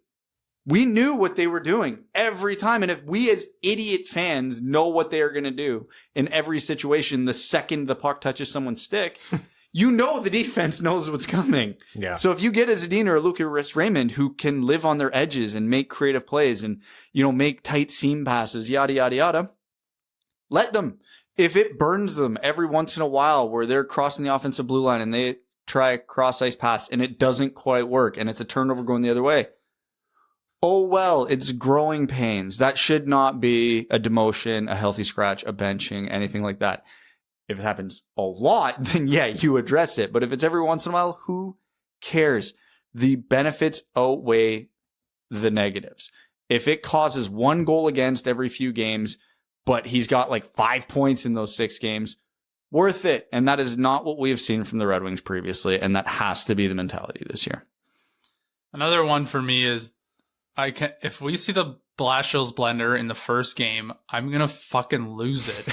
We knew what they were doing every time. And if we as idiot fans know what they are going to do in every situation, the second the puck touches someone's stick, you know the defense knows what's coming. Yeah. So if you get a Zadina or a Lucas Raymond who can live on their edges and make creative plays and, make tight seam passes, yada, yada, yada, let them. If it burns them every once in a while where they're crossing the offensive blue line and they try a cross-ice pass and it doesn't quite work and it's a turnover going the other way, oh, well, it's growing pains. That should not be a demotion, a healthy scratch, a benching, anything like that. If it happens a lot, then yeah, you address it. But if it's every once in a while, who cares? The benefits outweigh the negatives. If it causes one goal against every few games, but he's got like 5 points in those 6 games, worth it. And that is not what we have seen from the Red Wings previously. And that has to be the mentality this year. Another one for me is if we see the Blashill's blender in the first game, I'm going to fucking lose it.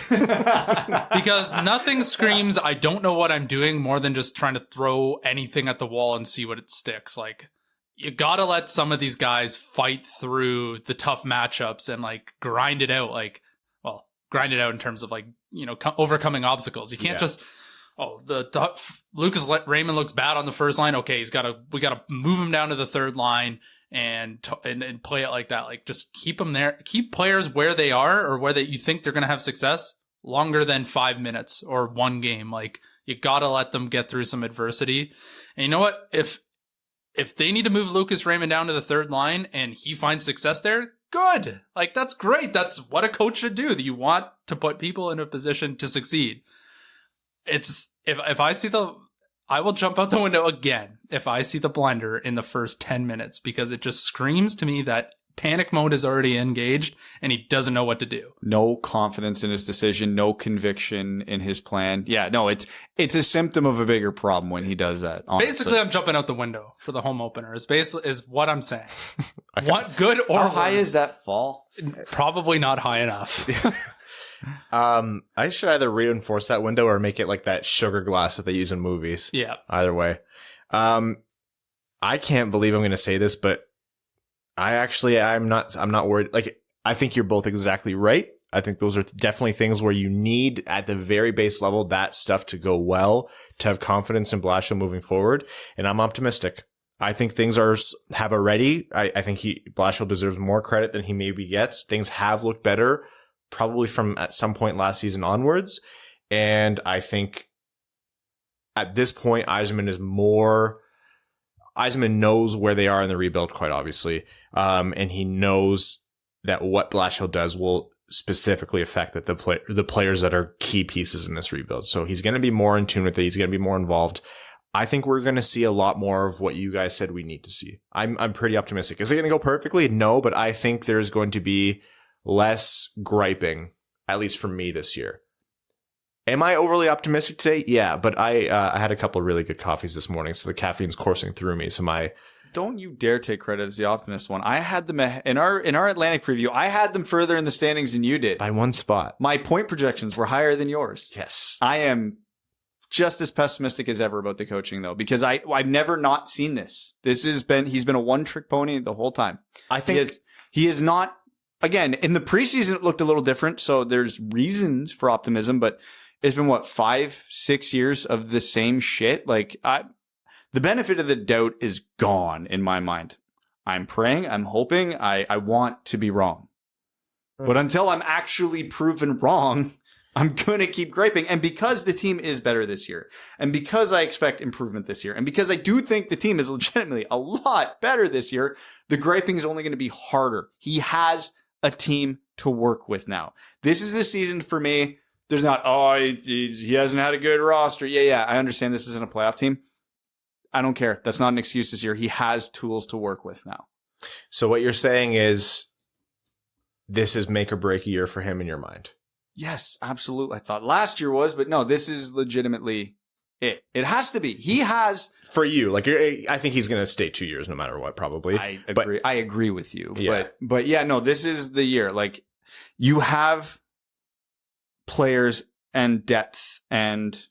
Because nothing screams, I don't know what I'm doing, more than just trying to throw anything at the wall and see what it sticks. Like, you got to let some of these guys fight through the tough matchups and like grind it out. Grind it out in terms of like, overcoming obstacles. You can't just, Lucas Raymond looks bad on the first line. Okay, we got to move him down to the third line and play it like that. Like, just keep them there. Keep players where they are or where you think they're going to have success longer than 5 minutes or one game. Like, you got to let them get through some adversity. And you know what? If they need to move Lucas Raymond down to the third line and he finds success there, good. Like, that's great. That's what a coach should do. That you want to put people in a position to succeed. It's if I see I will jump out the window again if I see the blender in the first 10 minutes, because it just screams to me that panic mode is already engaged and he doesn't know what to do. No confidence in his decision, no conviction in his plan. Yeah, no, it's a symptom of a bigger problem when he does that. Honestly. Basically, I'm jumping out the window for the home opener. Is what I'm saying. What good or how high is that fall? Probably not high enough. I should either reinforce that window or make it like that sugar glass that they use in movies. Yeah. Either way. I can't believe I'm going to say this, but I'm not worried. Like, I think you're both exactly right. I think those are definitely things where you need at the very base level that stuff to go well, to have confidence in Blashill moving forward. And I'm optimistic. I think things have already. I think Blashill deserves more credit than he maybe gets. Things have looked better, probably from at some point last season onwards. And I think at this point, Yzerman knows where they are in the rebuild, quite obviously. And he knows that what Blashill does will specifically affect the players that are key pieces in this rebuild. So he's going to be more in tune with it. He's going to be more involved. I think we're going to see a lot more of what you guys said we need to see. I'm pretty optimistic. Is it going to go perfectly? No, but I think there's going to be less griping, at least from me this year. Am I overly optimistic today? Yeah, but I had a couple of really good coffees this morning, so the caffeine's coursing through me. So don't you dare take credit as the optimist one. I had them in our Atlantic preview. I had them further in the standings than you did by one spot. My point projections were higher than yours. Yes, I am just as pessimistic as ever about the coaching, though, because I've never not seen this. He's been a one-trick pony the whole time. I think he is not. Again, in the preseason, it looked a little different, so there's reasons for optimism, but it's been 5-6 years of the same shit. Like, the benefit of the doubt is gone in my mind. I'm praying, I'm hoping, I want to be wrong. But until I'm actually proven wrong, I'm going to keep griping. And because the team is better this year, and because I expect improvement this year, and because I do think the team is legitimately a lot better this year, the griping is only going to be harder. He has a team to work with now. This is the season for me. There's not, he hasn't had a good roster. Yeah, I understand this isn't a playoff team. I don't care. That's not an excuse this year. He has tools to work with now. So what you're saying is this is make or break a year for him in your mind? Yes, absolutely. I thought last year was, but no, this is legitimately it. It has to be. He has. For you, like, I think he's going to stay 2 years no matter what, probably. I agree. I agree with you. Yeah. But yeah, no, this is the year. Like, you have players and depth and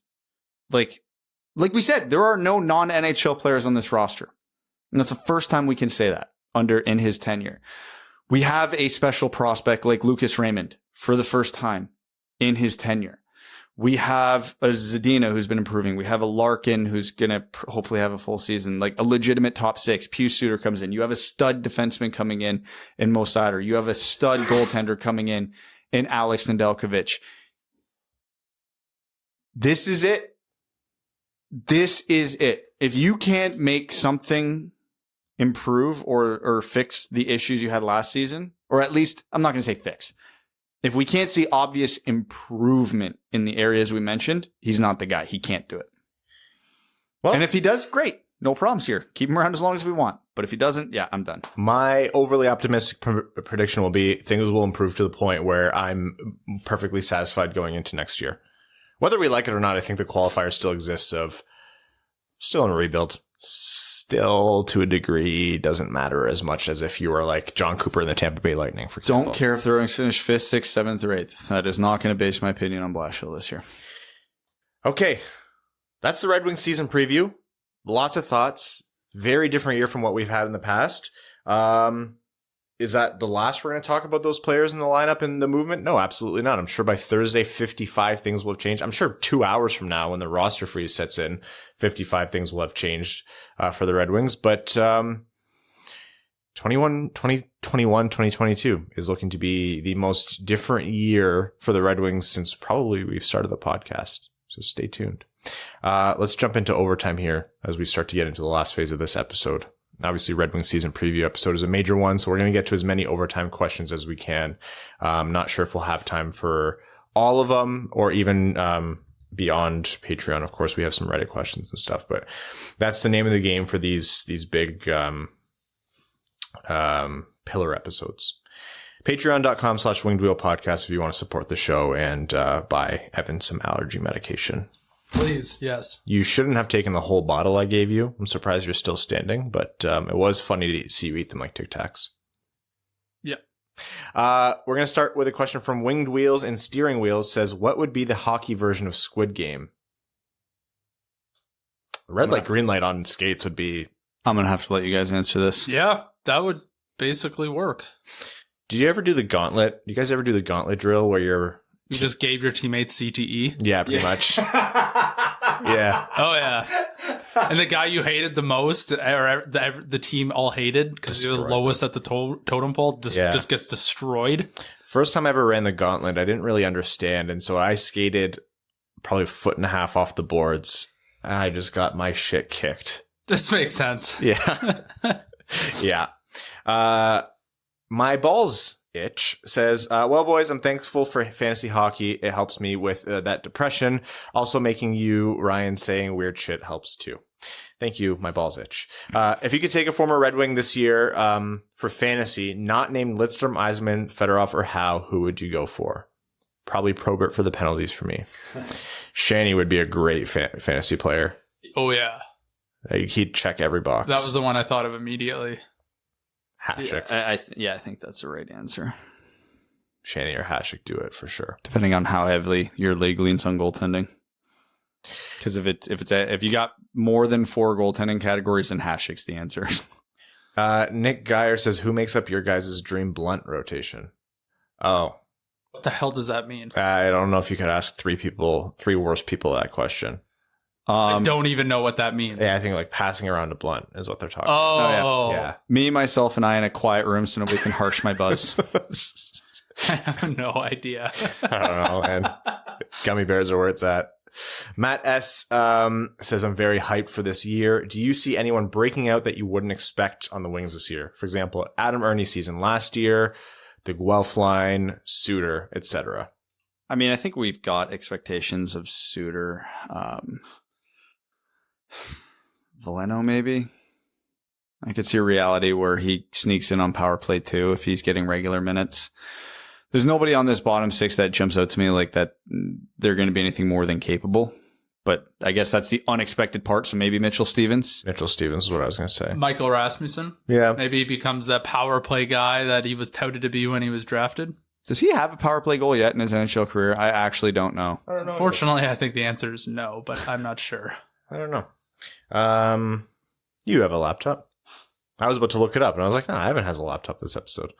like we said, there are no non-NHL players on this roster. And that's the first time we can say that in his tenure. We have a special prospect like Lucas Raymond for the first time in his tenure. We have a Zadina who's been improving. We have a Larkin who's going to hopefully have a full season, like a legitimate top 6. Pius Suter comes in. You have a stud defenseman coming in Mo Sider. You have a stud goaltender coming in Alex Nedeljkovic. This is it. This is it. If you can't make something improve or fix the issues you had last season, or at least, I'm not going to say fix. If we can't see obvious improvement in the areas we mentioned, he's not the guy. He can't do it. Well, and if he does, great. No problems here. Keep him around as long as we want. But if he doesn't, yeah, I'm done. My overly optimistic prediction will be things will improve to the point where I'm perfectly satisfied going into next year. Whether we like it or not, I think the qualifier still exists of still in a rebuild. Still, to a degree, doesn't matter as much as if you were like John Cooper in the Tampa Bay Lightning, for example. Don't care if they're going to finish 5th, 6th, 7th, or 8th. That is not going to base my opinion on Blashill this year. Okay. That's the Red Wings season preview. Lots of thoughts. Very different year from what we've had in the past. Is that the last we're going to talk about those players in the lineup and the movement? No, absolutely not. I'm sure by Thursday, 55 things will have changed. I'm sure 2 hours from now when the roster freeze sets in, 55 things will have changed for the Red Wings. But 2022 is looking to be the most different year for the Red Wings since probably we've started the podcast. So stay tuned. Let's jump into overtime here as we start to get into the last phase of this episode. Obviously, Red Wings season preview episode is a major one, so we're going to get to as many overtime questions as we can. Not sure if we'll have time for all of them or even beyond Patreon. Of course, we have some Reddit questions and stuff, but that's the name of the game for these big pillar episodes. Patreon.com/wingedwheelpodcast if you want to support the show and buy Evan some allergy medication. Please, yes. You shouldn't have taken the whole bottle I gave you. I'm surprised you're still standing, but it was funny to see you eat them like Tic Tacs. Yeah. We're going to start with a question from Winged Wheels and Steering Wheels. Says, what would be the hockey version of Squid Game? Red light, green light on skates would be... I'm going to have to let you guys answer this. Yeah, that would basically work. Did you ever do the gauntlet? Do you guys ever do the gauntlet drill where you just gave your teammates CTE? Yeah, pretty much. Yeah. Oh, yeah. And the guy you hated the most, or the team all hated because you're the lowest at the totem pole, just gets destroyed. First time I ever ran the gauntlet, I didn't really understand. And so I skated probably a foot and a half off the boards. I just got my shit kicked. This makes sense. Yeah. Yeah. My balls itch says, well, boys, I'm thankful for fantasy hockey. It helps me with that depression. Also making you, Ryan, saying weird shit helps too. Thank you, my balls itch. If you could take a former Red Wing this year for fantasy, not named Lidstrom, Eisman, Fedorov, or Howe, who would you go for? Probably Probert for the penalties for me. Shanny would be a great fantasy player. Oh, yeah. He'd check every box. That was the one I thought of immediately. Hasek. I think that's the right answer. Shanny or Hasek do it for sure. Depending on how heavily your league leans on goaltending. Because if you got more than 4 goaltending categories, then Hasek's the answer. Nick Geyer says, who makes up your guys' dream blunt rotation? Oh. What the hell does that mean? I don't know if you could ask 3 worst people that question. I don't even know what that means. Yeah, I think like passing around a blunt is what they're talking about. Oh, yeah. Me, myself, and I in a quiet room so nobody can harsh my buzz. I have no idea. I don't know, man. Gummy bears are where it's at. Matt S. Says, I'm very hyped for this year. Do you see anyone breaking out that you wouldn't expect on the Wings this year? For example, Adam Ernie season last year, the Guelph line, Suter, etc. I mean, I think we've got expectations of Suter. Veleno, maybe. I could see a reality where he sneaks in on power play too if he's getting regular minutes. There's nobody on this bottom 6 that jumps out to me like that they're going to be anything more than capable. But I guess that's the unexpected part. So maybe Mitchell Stevens. Mitchell Stevens is what I was going to say. Michael Rasmussen. Yeah. Maybe he becomes that power play guy that he was touted to be when he was drafted. Does he have a power play goal yet in his NHL career? I actually don't know. I don't know. Unfortunately, I think the answer is no, but I'm not sure. I don't know. You have a laptop. I was about to look it up, and I was like, no, Evan has a laptop this episode.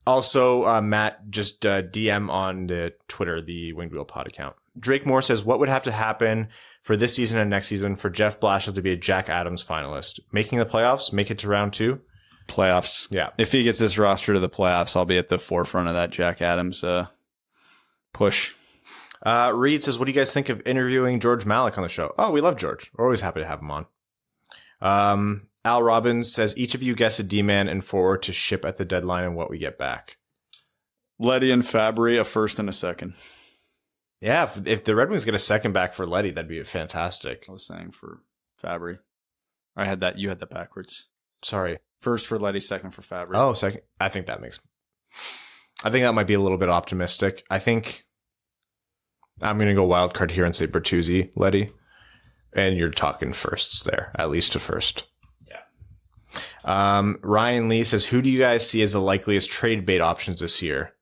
Also, Matt, just DM on the Twitter, the Winged Wheel Pod account. Drake Moore says, what would have to happen for this season and next season for Jeff Blashill to be a Jack Adams finalist? Making the playoffs? Make it to round 2? Playoffs. Yeah. If he gets this roster to the playoffs, I'll be at the forefront of that Jack Adams push. Reed says, what do you guys think of interviewing George Malik on the show? Oh, we love George. We're always happy to have him on. Al Robbins says, each of you guess a D-man and forward to ship at the deadline and what we get back. Letty and Fabry, a first and a second. Yeah, if the Red Wings get a second back for Letty, that'd be fantastic. I was saying for Fabry. I had that. You had that backwards. Sorry. First for Letty, second for Fabry. Oh, second. I think that might be a little bit optimistic. I think I'm going to go wild card here and say Bertuzzi, Letty. And you're talking firsts there, at least a first. Ryan Lee says, who do you guys see as the likeliest trade bait options this year?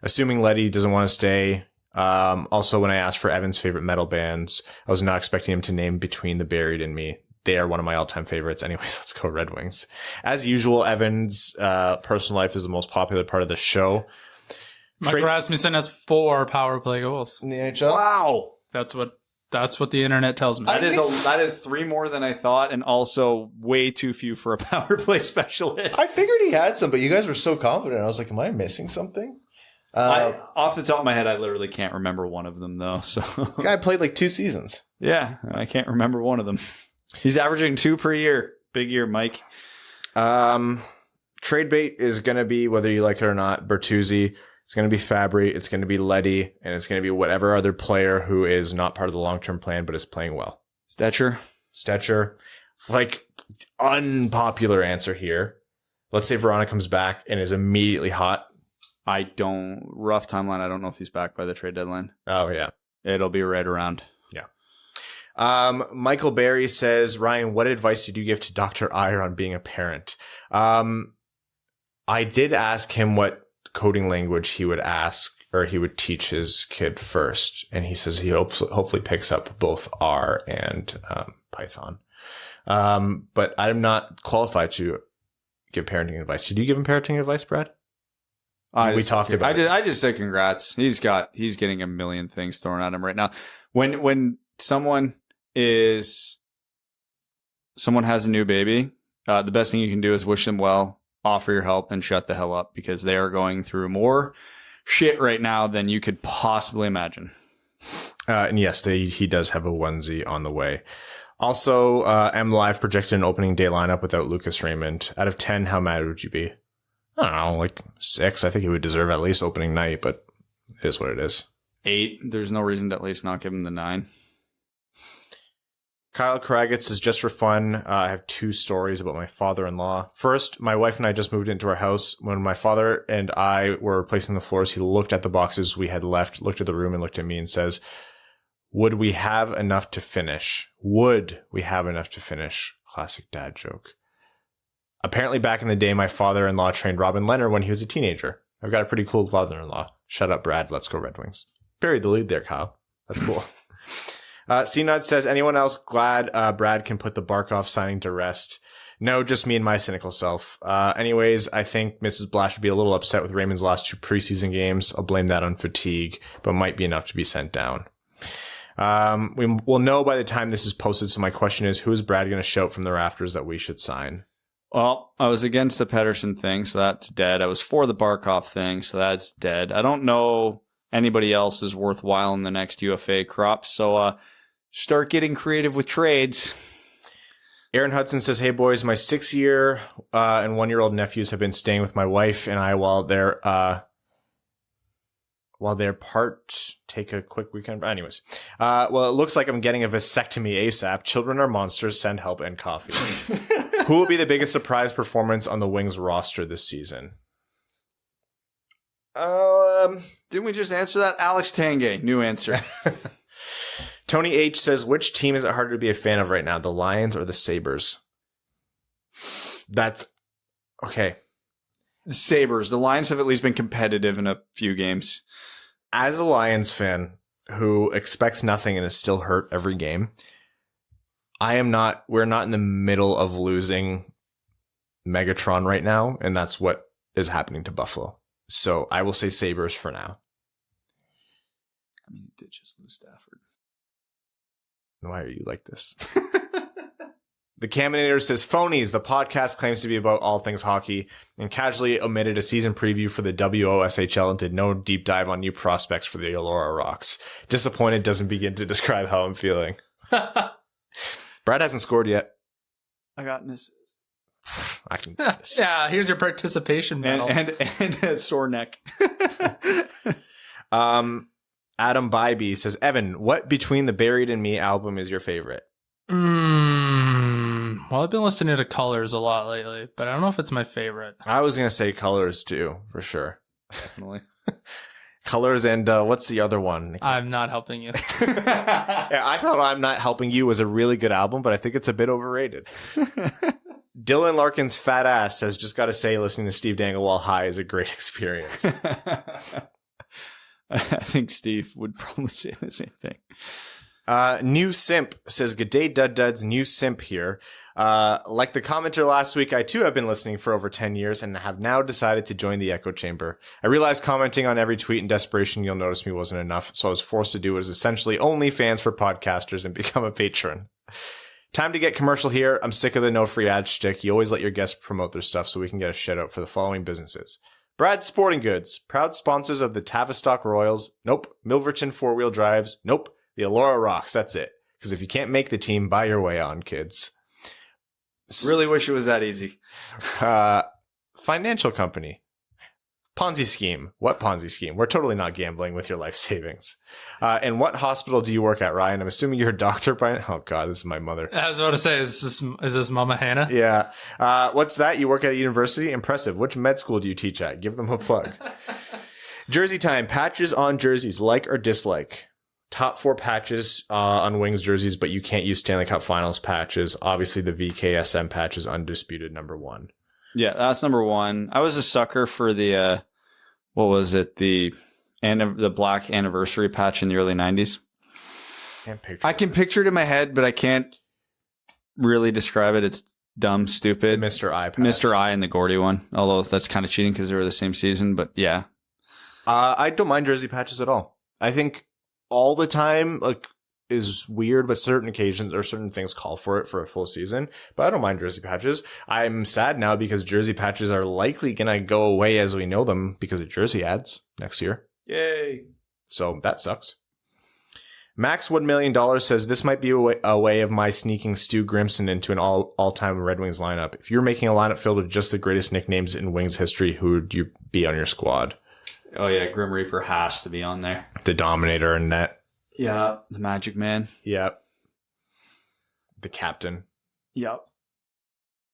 Assuming Letty doesn't want to stay. Also, when I asked for Evan's favorite metal bands, I was not expecting him to name Between the Buried and Me. They are one of my all-time favorites. Anyways, let's go Red Wings. As usual, Evan's personal life is the most popular part of the show. Mike Rasmussen has 4 power play goals In the NHL? Wow. That's what the internet tells me. That is 3 more than I thought, and also way too few for a power play specialist. I figured he had some, but you guys were so confident. I was like, am I missing something? Off the top of my head, I literally can't remember one of them, though. So Guy played like 2 seasons. Yeah, I can't remember one of them. He's averaging 2 per year. Big year, Mike. Trade bait is going to be, whether you like it or not, Bertuzzi. It's going to be Fabry. It's going to be Letty. And it's going to be whatever other player who is not part of the long-term plan but is playing well. Stetcher. Like, unpopular answer here. Let's say Verona comes back and is immediately hot. Rough timeline. I don't know if he's back by the trade deadline. Oh, yeah. It'll be right around. Yeah. Michael Berry says, Ryan, what advice did you give to Dr. Iyer on being a parent? I did ask him what coding language he would ask or he would teach his kid first. And he says he hopefully picks up both R and Python. But I'm not qualified to give parenting advice. Did you give him parenting advice, Brad? We talked about it. I just said congrats. He's getting a million things thrown at him right now. When someone has a new baby, the best thing you can do is wish them well, offer your help, and shut the hell up, because they are going through more shit right now than you could possibly imagine. And yes, he does have a onesie on the way. Also, M Live projected an opening day lineup without Lucas Raymond. Out of 10, how mad would you be? I don't know, like 6. I think he would deserve at least opening night, but it is what it is. 8. There's no reason to at least not give him the 9. Kyle Kragetz says, just for fun, I have 2 stories about my father-in-law. First, my wife and I just moved into our house. When my father and I were replacing the floors, he looked at the boxes we had left, looked at the room, and looked at me and says, would we have enough to finish? Would we have enough to finish? Classic dad joke. Apparently, back in the day, my father-in-law trained Robin Leonard when he was a teenager. I've got a pretty cool father-in-law. Shut up, Brad. Let's go Red Wings. Buried the lead there, Kyle. That's cool. C-Nut says, anyone else glad Brad can put the Barkov signing to rest? No, just me and my cynical self. Anyways, I think Mrs. Blash would be a little upset with Raymond's last 2 preseason games. I'll blame that on fatigue, but might be enough to be sent down. We will know by the time this is posted, so my question is, who is Brad going to shout from the rafters that we should sign? Well, I was against the Pedersen thing, so that's dead. I was for the Barkov thing, so that's dead. I don't know anybody else is worthwhile in the next UFA crop, so start getting creative with trades. Aaron Hudson says, hey boys, my 6-year and 1-year-old nephews have been staying with my wife and I while they're apart, take a quick weekend. Anyways, well, it looks like I'm getting a vasectomy ASAP. Children are monsters. Send help and coffee. Who will be the biggest surprise performance on the Wings roster this season? Didn't we just answer that? Alex Tanguay. New answer. Tony H says, which team is it harder to be a fan of right now, the Lions or the Sabres? That's okay. The Sabres. The Lions have at least been competitive in a few games. As a Lions fan who expects nothing and is still hurt every game, we're not in the middle of losing Megatron right now, and that's what is happening to Buffalo. So I will say Sabres for now. I mean, he did just lose Stafford. Why are you like this? The Caminator says, phonies, the podcast claims to be about all things hockey and casually omitted a season preview for the WOSHL and did no deep dive on new prospects for the Allura Rocks. Disappointed doesn't begin to describe how I'm feeling. Brad hasn't scored yet. I got an assist. I can. Yeah, here's your participation medal. And a sore neck. Adam Bybee says, Evan, what Between the Buried and Me album is your favorite? Well, I've been listening to Colors a lot lately, but I don't know if it's my favorite. I was going to say Colors too, for sure. Definitely. Colors and what's the other one? I'm not helping you. Yeah, I thought I'm Not Helping You was a really good album, but I think it's a bit overrated. Dylan Larkin's fat ass says, just got to say, listening to Steve Dangle while high is a great experience. I think Steve would probably say the same thing. New Simp says, good day, Dud Duds. New Simp here. Like the commenter last week, I too have been listening for over 10 years and have now decided to join the echo chamber. I realized commenting on every tweet in desperation you'll notice me wasn't enough, so I was forced to do what is essentially OnlyFans for podcasters and become a patron. Time to get commercial here. I'm sick of the no free ad shtick. You always let your guests promote their stuff so we can get a shout out for the following businesses. Brad's Sporting Goods, proud sponsors of the Tavistock Royals. Nope. Milverton 4-wheel drives. Nope. The Allura Rocks. That's it. Because if you can't make the team, buy your way on, kids. Really wish it was that easy. Financial company. Ponzi scheme. What Ponzi scheme? We're totally not gambling with your life savings. And what hospital do you work at, Ryan? I'm assuming you're a doctor, Brian. Oh, God, this is my mother. I was about to say, is this Mama Hannah? Yeah. What's that? You work at a university? Impressive. Which med school do you teach at? Give them a plug. Jersey time. Patches on jerseys. Like or dislike? Top 4 patches on Wings jerseys, but you can't use Stanley Cup Finals patches. Obviously, the VKSM patch is undisputed number 1. Yeah, that's number 1. I was a sucker for the, what was it? The black anniversary patch in the early 90s. I can picture it in my head, but I can't really describe it. It's dumb, stupid. Mr. I patch. Mr. I and the Gordy one. Although that's kind of cheating because they were the same season, but yeah. I don't mind jersey patches at all. I think all the time is weird, but certain occasions or certain things call for it for a full season. But I don't mind jersey patches. I'm sad now because jersey patches are likely going to go away as we know them because of jersey ads next year. Yay. So that sucks. Max $1 million says, this might be a way of my sneaking Stu Grimson into an all-time Red Wings lineup. If you're making a lineup filled with just the greatest nicknames in Wings history, who would you be on your squad? Oh, yeah. Grim Reaper has to be on there. The Dominator and net. Yeah. The Magic Man. Yep. The Captain. Yep.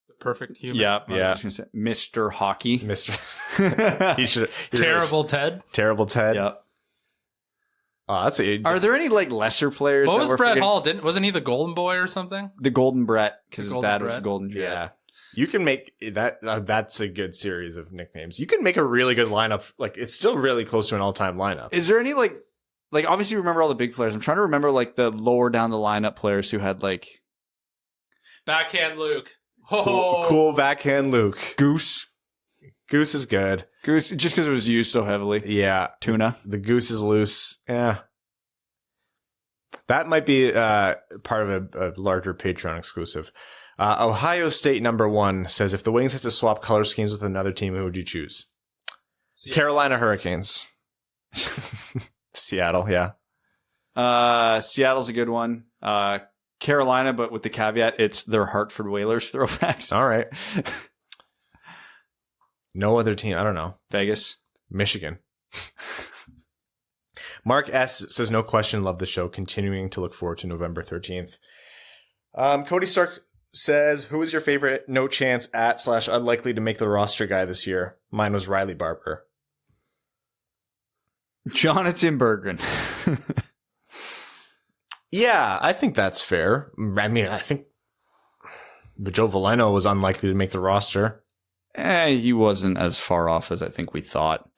The perfect human. Yep. Yeah. I was just gonna say, Mr. Hockey. Mr. he should. Terrible Ted. Terrible Ted. Yep. Oh, that's it. Are there any lesser players? What that was we're Brett forgetting? Hall? Wasn't he the Golden Boy or something? The Golden Brett, because his Golden dad was Brett. the Golden Jet. Yeah. You can make that. That's a good series of nicknames. You can make a really good lineup. It's still really close to an all-time lineup. Is there any obviously remember all the big players? I'm trying to remember the lower down the lineup players who had Backhand Luke. Cool backhand Luke. Goose. Goose is good. Goose, just because it was used so heavily. Yeah. Tuna. The Goose is loose. Yeah. That might be part of a larger Patreon exclusive. Ohio State number 1 says, if the Wings had to swap color schemes with another team, who would you choose? Carolina Hurricanes. Seattle, yeah. Seattle's a good one. Carolina, but with the caveat, it's their Hartford Whalers throwbacks. All right. No other team. I don't know. Vegas. Michigan. Mark S. says, no question, love the show. Continuing to look forward to November 13th. Cody Stark says, who is your favorite no chance at / unlikely to make the roster guy this year? Mine was Riley Barber. Jonathan Berggren. Yeah, I think that's fair. I mean, I think Joe Veleno was unlikely to make the roster. He wasn't as far off as I think we thought.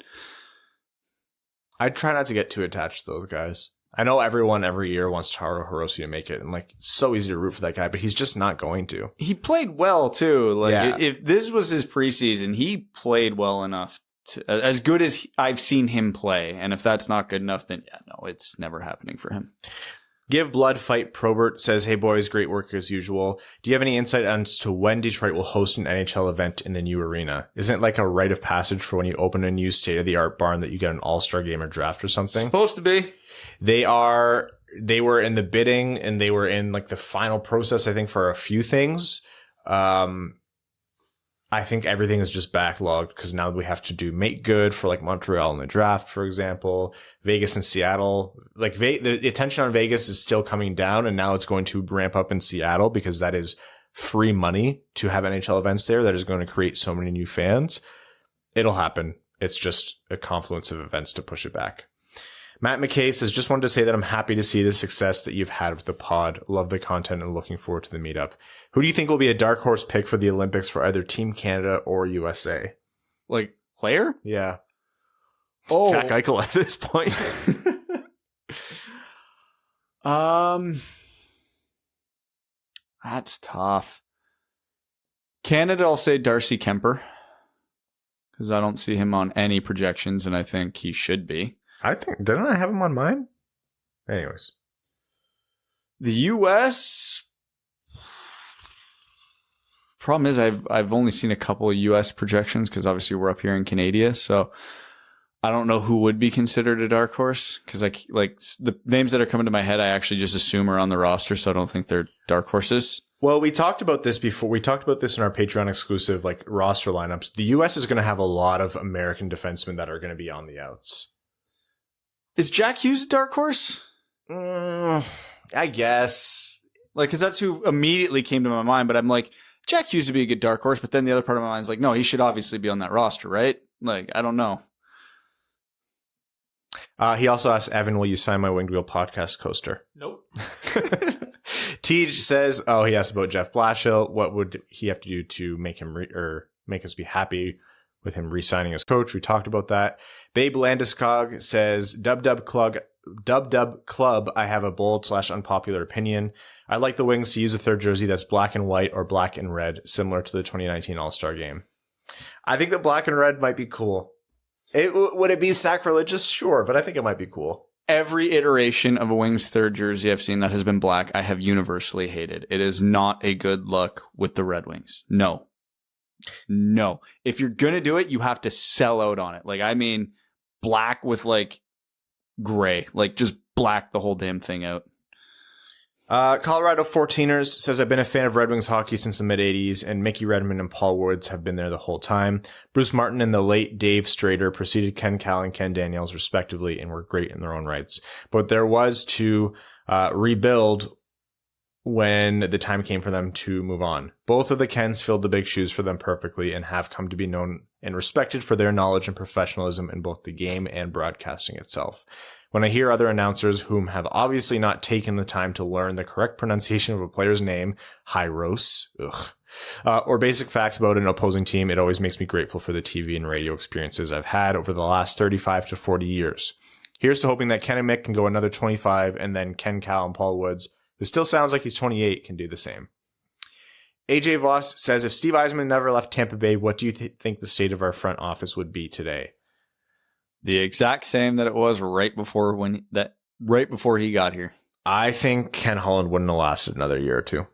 I try not to get too attached to those guys. I know everyone every year wants Taro Hirose to make it, and like it's so easy to root for that guy, but he's just not going to. He played well too. Like Yeah. if this was his preseason, he played well enough to, as good as I've seen him play. And if that's not good enough, then yeah, no, it's never happening for him. Give Blood Fight Probert says, "Hey boys, great work as usual. Do you have any insight as to when Detroit will host an NHL event in the new arena? Isn't it like a rite of passage for when you open a new state-of-the-art barn that you get an all-star game or draft or something?" Supposed to be. They were in the bidding and they were in like the final process, I think, for a few things. I think everything is just backlogged because now we have to do make good for like Montreal in the draft, for example, Vegas and Seattle. Like the attention on Vegas is still coming down, and now it's going to ramp up in Seattle because that is free money to have NHL events there. That is going to create so many new fans. It'll happen. It's just a confluence of events to push it back. Matt McKay says, "Just wanted to say that I'm happy to see the success that you've had with the pod. Love the content and looking forward to the meetup. Who do you think will be a dark horse pick for the Olympics for either Team Canada or USA?" Like player? Yeah. Oh, Jack Eichel at this point. That's tough. Canada, I'll say Darcy Kemper because I don't see him on any projections, and I think he should be. I think, didn't I have him on mine? Anyways. The U.S. problem is I've only seen a couple of U.S. projections because obviously we're up here in Canada, so I don't know who would be considered a dark horse because like the names that are coming to my head I actually just assume are on the roster, so I don't think they're dark horses. Well, we talked about this before. We talked about this in our Patreon exclusive like roster lineups. The U.S. is going to have a lot of American defensemen that are going to be on the outs. Is Jack Hughes a dark horse? I guess. Like, because that's who immediately came to my mind, but I'm like, Jack Hughes would be a good dark horse, but then the other part of my mind is like, no, he should obviously be on that roster, right? Like, I don't know. He also asked, "Evan, will you sign my Winged Wheel podcast coaster?" Nope. Tej says, he asked about Jeff Blashill. What would he have to do to make him make us be happy with him re-signing as coach? We talked about that. Babe Landeskog says, Dub Club, I have a bold / unpopular opinion. I'd like the Wings to use a third jersey that's black and white or black and red, similar to the 2019 All-Star game. I think that black and red might be cool. Would it be sacrilegious? Sure, but I think it might be cool. Every iteration of a Wings third jersey I've seen that has been black, I have universally hated. It is not a good look with the Red Wings. No. If you're going to do it, you have to sell out on it. Like, I mean, black with like gray, like just black the whole damn thing out. Colorado 14ers says, "I've been a fan of Red Wings hockey since the mid-'80s, and Mickey Redmond and Paul Woods have been there the whole time. Bruce Martin and the late Dave Strader preceded Ken Cal and Ken Daniels, respectively, and were great in their own rights. But there was to rebuild when the time came for them to move on. Both of the Kens filled the big shoes for them perfectly and have come to be known and respected for their knowledge and professionalism in both the game and broadcasting itself. When I hear other announcers whom have obviously not taken the time to learn the correct pronunciation of a player's name, Hyros, or basic facts about an opposing team, it always makes me grateful for the TV and radio experiences I've had over the last 35 to 40 years. Here's to hoping that Ken and Mick can go another 25, and then Ken Cal and Paul Woods, who still sounds like he's 28, can do the same." AJ Voss says, "If Steve Yzerman never left Tampa Bay, what do you think the state of our front office would be today?" The exact same that it was right before he got here. I think Ken Holland wouldn't have lasted another year or two.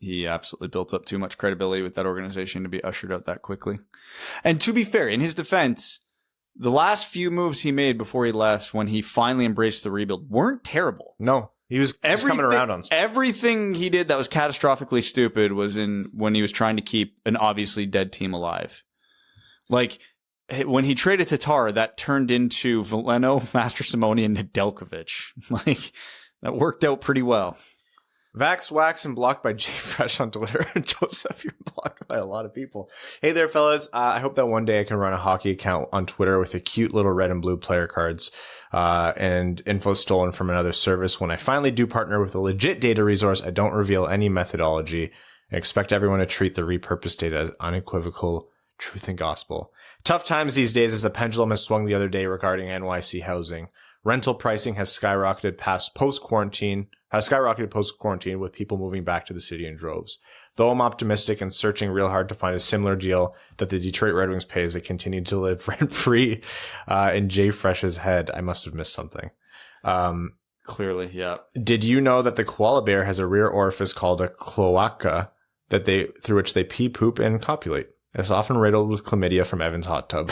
He absolutely built up too much credibility with that organization to be ushered out that quickly. And to be fair, in his defense, the last few moves he made before he left, when he finally embraced the rebuild, weren't terrible. No, he was coming around on stuff. Everything he did that was catastrophically stupid was when he was trying to keep an obviously dead team alive. Like, when he traded Tatar, that turned into Veleno, Master Simone, and Nedeljkovic. Like, that worked out pretty well. Vax Wax and blocked by Jay Fresh on Twitter. Joseph, you're blocked by a lot of people. Hey there, fellas. I hope that one day I can run a hockey account on Twitter with the cute little red and blue player cards and info stolen from another service. When I finally do partner with a legit data resource, I don't reveal any methodology. I expect everyone to treat the repurposed data as unequivocal truth and gospel. Tough times these days as the pendulum has swung the other day regarding NYC housing. Rental pricing has skyrocketed post-quarantine with people moving back to the city in droves. Though I'm optimistic and searching real hard to find a similar deal that the Detroit Red Wings pay as they continue to live rent-free in Jay Fresh's head, I must have missed something. Clearly, yeah. Did you know that the koala bear has a rear orifice called a cloaca through which they pee, poop, and copulate? It's often riddled with chlamydia from Evan's hot tub.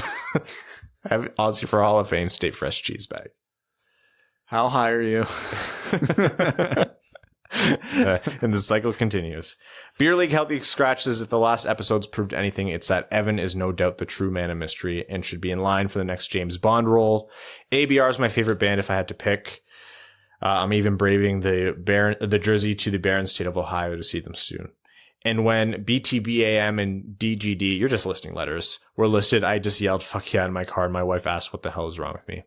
Aussie for Hall of Fame, Stay Fresh cheese bag. How high are you? And the cycle continues. Beer League Healthy Scratch says if the last episode's proved anything, it's that Evan is no doubt the true man of mystery and should be in line for the next James Bond role. ABR is my favorite band if I had to pick. I'm even braving the jersey to the barren state of Ohio to see them soon. And when BTBAM and DGD, you're just listing letters, were listed, I just yelled, fuck yeah, in my car, and my wife asked what the hell is wrong with me.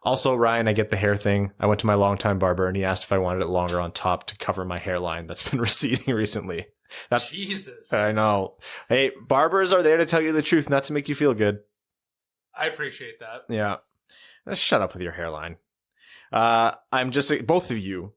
Also, Ryan, I get the hair thing. I went to my longtime barber, and he asked if I wanted it longer on top to cover my hairline that's been receding recently. Jesus. I know. Hey, barbers are there to tell you the truth, not to make you feel good. I appreciate that. Yeah. Shut up with your hairline. I'm just, both of you,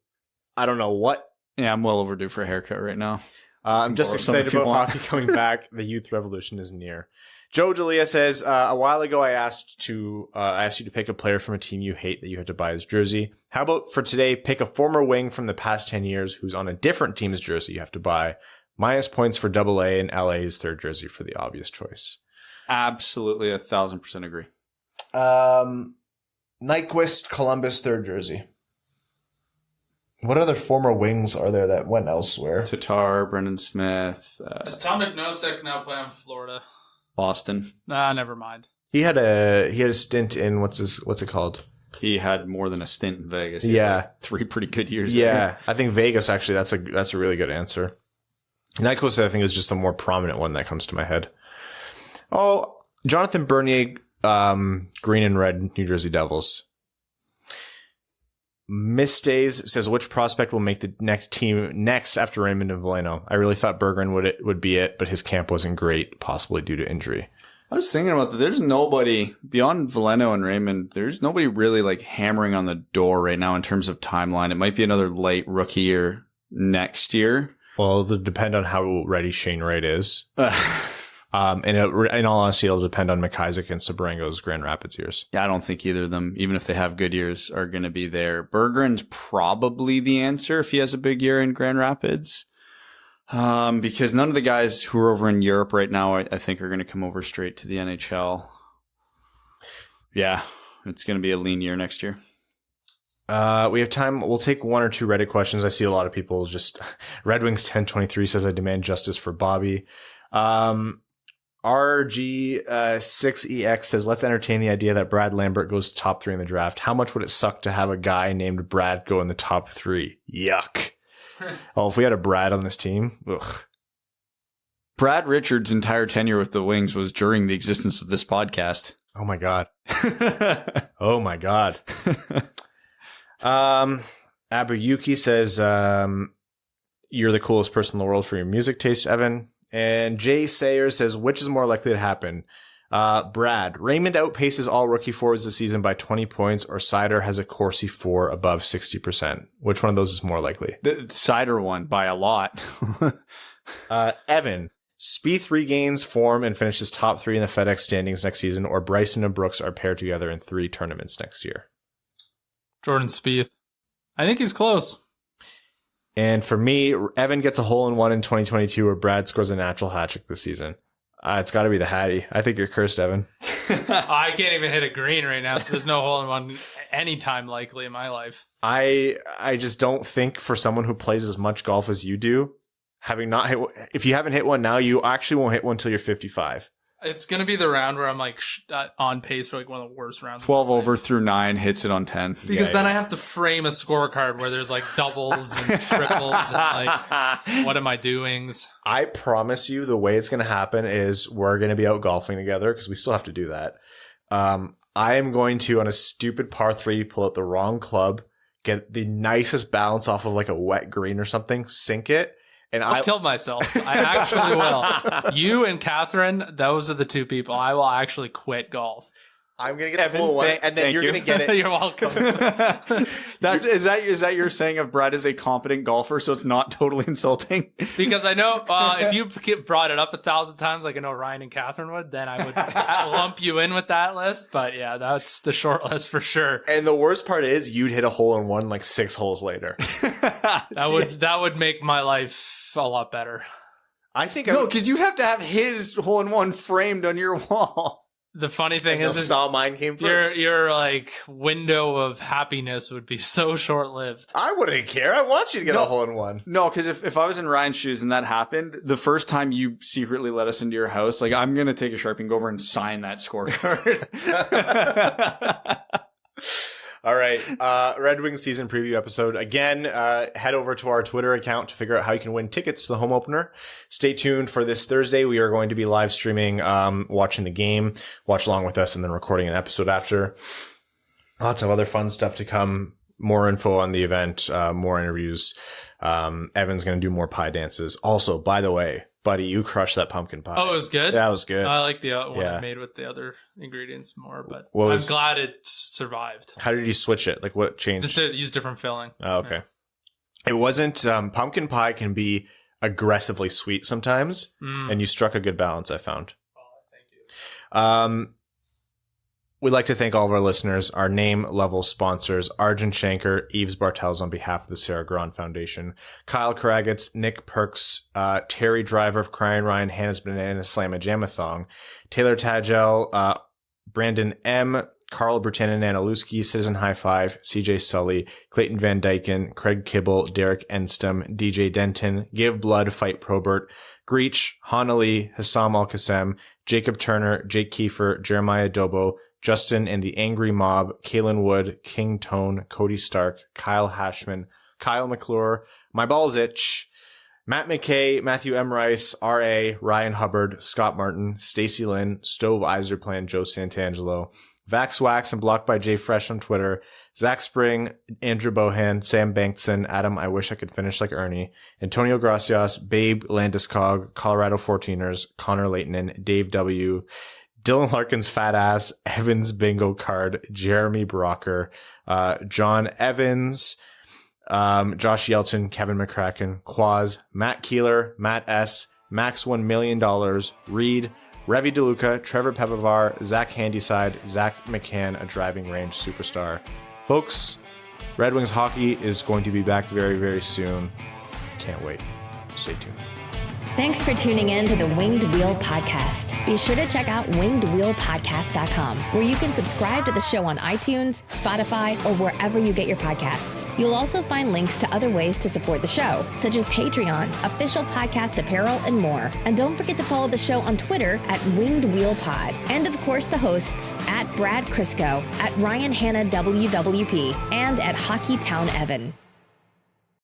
I don't know what. Yeah, I'm well overdue for a haircut right now. I'm just excited about hockey coming back. The youth revolution is near. Joe Delia says, a while ago I asked you to pick a player from a team you hate that you had to buy his jersey. How about for today, pick a former wing from the past 10 years who's on a different team's jersey you have to buy. Minus points for AA and LA's third jersey for the obvious choice. Absolutely 1,000% agree. Nyquist, Columbus, third jersey. What other former wings are there that went elsewhere? Tatar, Brendan Smith. Does Tom McNosek now play in Florida? Boston. Nah, never mind. He had a stint in what's it called? He had more than a stint in Vegas. Yeah, 3 pretty good years. Yeah, there. I think Vegas actually. That's a really good answer. Nyquist, I think, is just a more prominent one that comes to my head. Oh, Jonathan Bernier, green and red New Jersey Devils. Miss Days says, which prospect will make the next team next after Raymond and Veleno? I really thought Berggren would be it, but his camp wasn't great, possibly due to injury. I was thinking about that. There's nobody beyond Veleno and Raymond. There's nobody really like hammering on the door right now in terms of timeline. It might be another late rookie year next year. Well, it'll depend on how ready Shane Wright is. And in all honesty, it'll depend on McIsaac and Sabrango's Grand Rapids years. Yeah, I don't think either of them, even if they have good years, are going to be there. Berggren's probably the answer if he has a big year in Grand Rapids. Because none of the guys who are over in Europe right now, I think, are going to come over straight to the NHL. Yeah, it's going to be a lean year next year. We have time. We'll take 1 or 2 Reddit questions. I see a lot of people just... Red Wings 1023 says, I demand justice for Bobby. RG6EX says, let's entertain the idea that Brad Lambert goes top 3 in the draft. How much would it suck to have a guy named Brad go in the top 3? Yuck. Oh, if we had a Brad on this team, ugh. Brad Richards' entire tenure with the Wings was during the existence of this podcast. Oh my God. Oh my God. Abuyuki says, you're the coolest person in the world for your music taste, Evan. And Jay Sayer says, which is more likely to happen? Brad, Raymond outpaces all rookie forwards this season by 20 points, or Sider has a Corsi 4 above 60%. Which one of those is more likely? The Sider one by a lot. Evan, Spieth regains form and finishes top 3 in the FedEx standings next season, or Bryson and Brooks are paired together in 3 tournaments next year. Jordan Spieth. I think he's close. And for me, Evan gets a hole-in-one in 2022 where Brad scores a natural hat trick this season. It's got to be the Hattie. I think you're cursed, Evan. I can't even hit a green right now, so there's no hole-in-one anytime likely in my life. I just don't think for someone who plays as much golf as you do, if you haven't hit one now, you actually won't hit one until you're 55. It's going to be the round where I'm like on pace for like one of the worst rounds. 12 over through 9, hits it on 10. Because then I have to frame a scorecard where there's like doubles and triples and like, what am I doings? I promise you the way it's going to happen is we're going to be out golfing together because we still have to do that. I am going to, on a stupid par 3, pull out the wrong club, get the nicest balance off of like a wet green or something, sink it. And I'll kill myself. I actually will. You and Catherine, those are the 2 people. I will actually quit golf. I'm going to get the Evan, hole in one, and then thank you're you. going to get it. You're welcome. Is that your saying of Brad is a competent golfer, so it's not totally insulting? Because I know if you brought it up 1,000 times, like I know Ryan and Catherine would, then I would lump you in with that list. But yeah, that's the short list for sure. And the worst part is you'd hit a hole in one like 6 holes later. That would make my life a lot better. I think No, because you'd have to have his hole in one framed on your wall. The funny thing I is saw mine came first. your like window of happiness would be so short lived. I wouldn't care. I want you to get a hole in one. No, because if I was in Ryan's shoes and that happened, the first time you secretly let us into your house, like I'm going to take a Sharpie and go over and sign that scorecard. All right. Red Wings season preview episode. Again, head over to our Twitter account to figure out how you can win tickets to the home opener. Stay tuned for this Thursday. We are going to be live streaming, watching the game, watch along with us, and then recording an episode after. Lots of other fun stuff to come. More info on the event, more interviews. Evan's going to do more pie dances. Also, by the way, buddy, you crushed that pumpkin pie. Oh, it was good? Yeah, it was good. I like the one I made with the other ingredients more, but I'm glad it survived. How did you switch it? Like, what changed? Just to use different filling. Oh, okay. Yeah. It wasn't, pumpkin pie can be aggressively sweet sometimes, and you struck a good balance, I found. Oh, thank you. We'd like to thank all of our listeners, our name level sponsors, Arjun Shanker, Yves Bartels on behalf of the Sarah Grand Foundation, Kyle Karagitz, Nick Perks, Terry Driver of Crying Ryan, Hannah's Banana Slamma Jamathong, Taylor Tagel, Brandon M., Carl Bertanen Analuski, Citizen High Five, CJ Sully, Clayton Van Dyken, Craig Kibble, Derek Enstem, DJ Denton, Give Blood, Fight Probert, Greach, Hanali, Hassam Al-Qassem, Jacob Turner, Jake Kiefer, Jeremiah Dobo, Justin and the Angry Mob, Kalen Wood, King Tone, Cody Stark, Kyle Hashman, Kyle McClure, My Balls Itch, Matt McKay, Matthew M. Rice, R.A., Ryan Hubbard, Scott Martin, Stacy Lynn, Stove Iserplan, Joe Santangelo, Vax Wax and Blocked by Jay Fresh on Twitter, Zach Spring, Andrew Bohan, Sam Bankson, Adam I Wish I Could Finish Like Ernie, Antonio Gracias, Babe Landeskog, Colorado 14ers, Connor Leighton, Dave W., Dylan Larkin's Fat Ass, Evans Bingo Card, Jeremy Brocker, John Evans, Josh Yelchin, Kevin McCracken, Quaz, Matt Keeler, Matt S., Max $1 Million, Reed, Revi DeLuca, Trevor Pepivar, Zach Handyside, Zach McCann, a driving range superstar. Folks, Red Wings hockey is going to be back very, very soon. Can't wait. Stay tuned. Thanks for tuning in to the Winged Wheel Podcast. Be sure to check out wingedwheelpodcast.com, where you can subscribe to the show on iTunes, Spotify, or wherever you get your podcasts. You'll also find links to other ways to support the show, such as Patreon, official podcast apparel, and more. And don't forget to follow the show on Twitter at Winged Wheel Pod. And of course, the hosts at Brad Crisco, at Ryan Hanna WWP, and at Hockey Town Evan.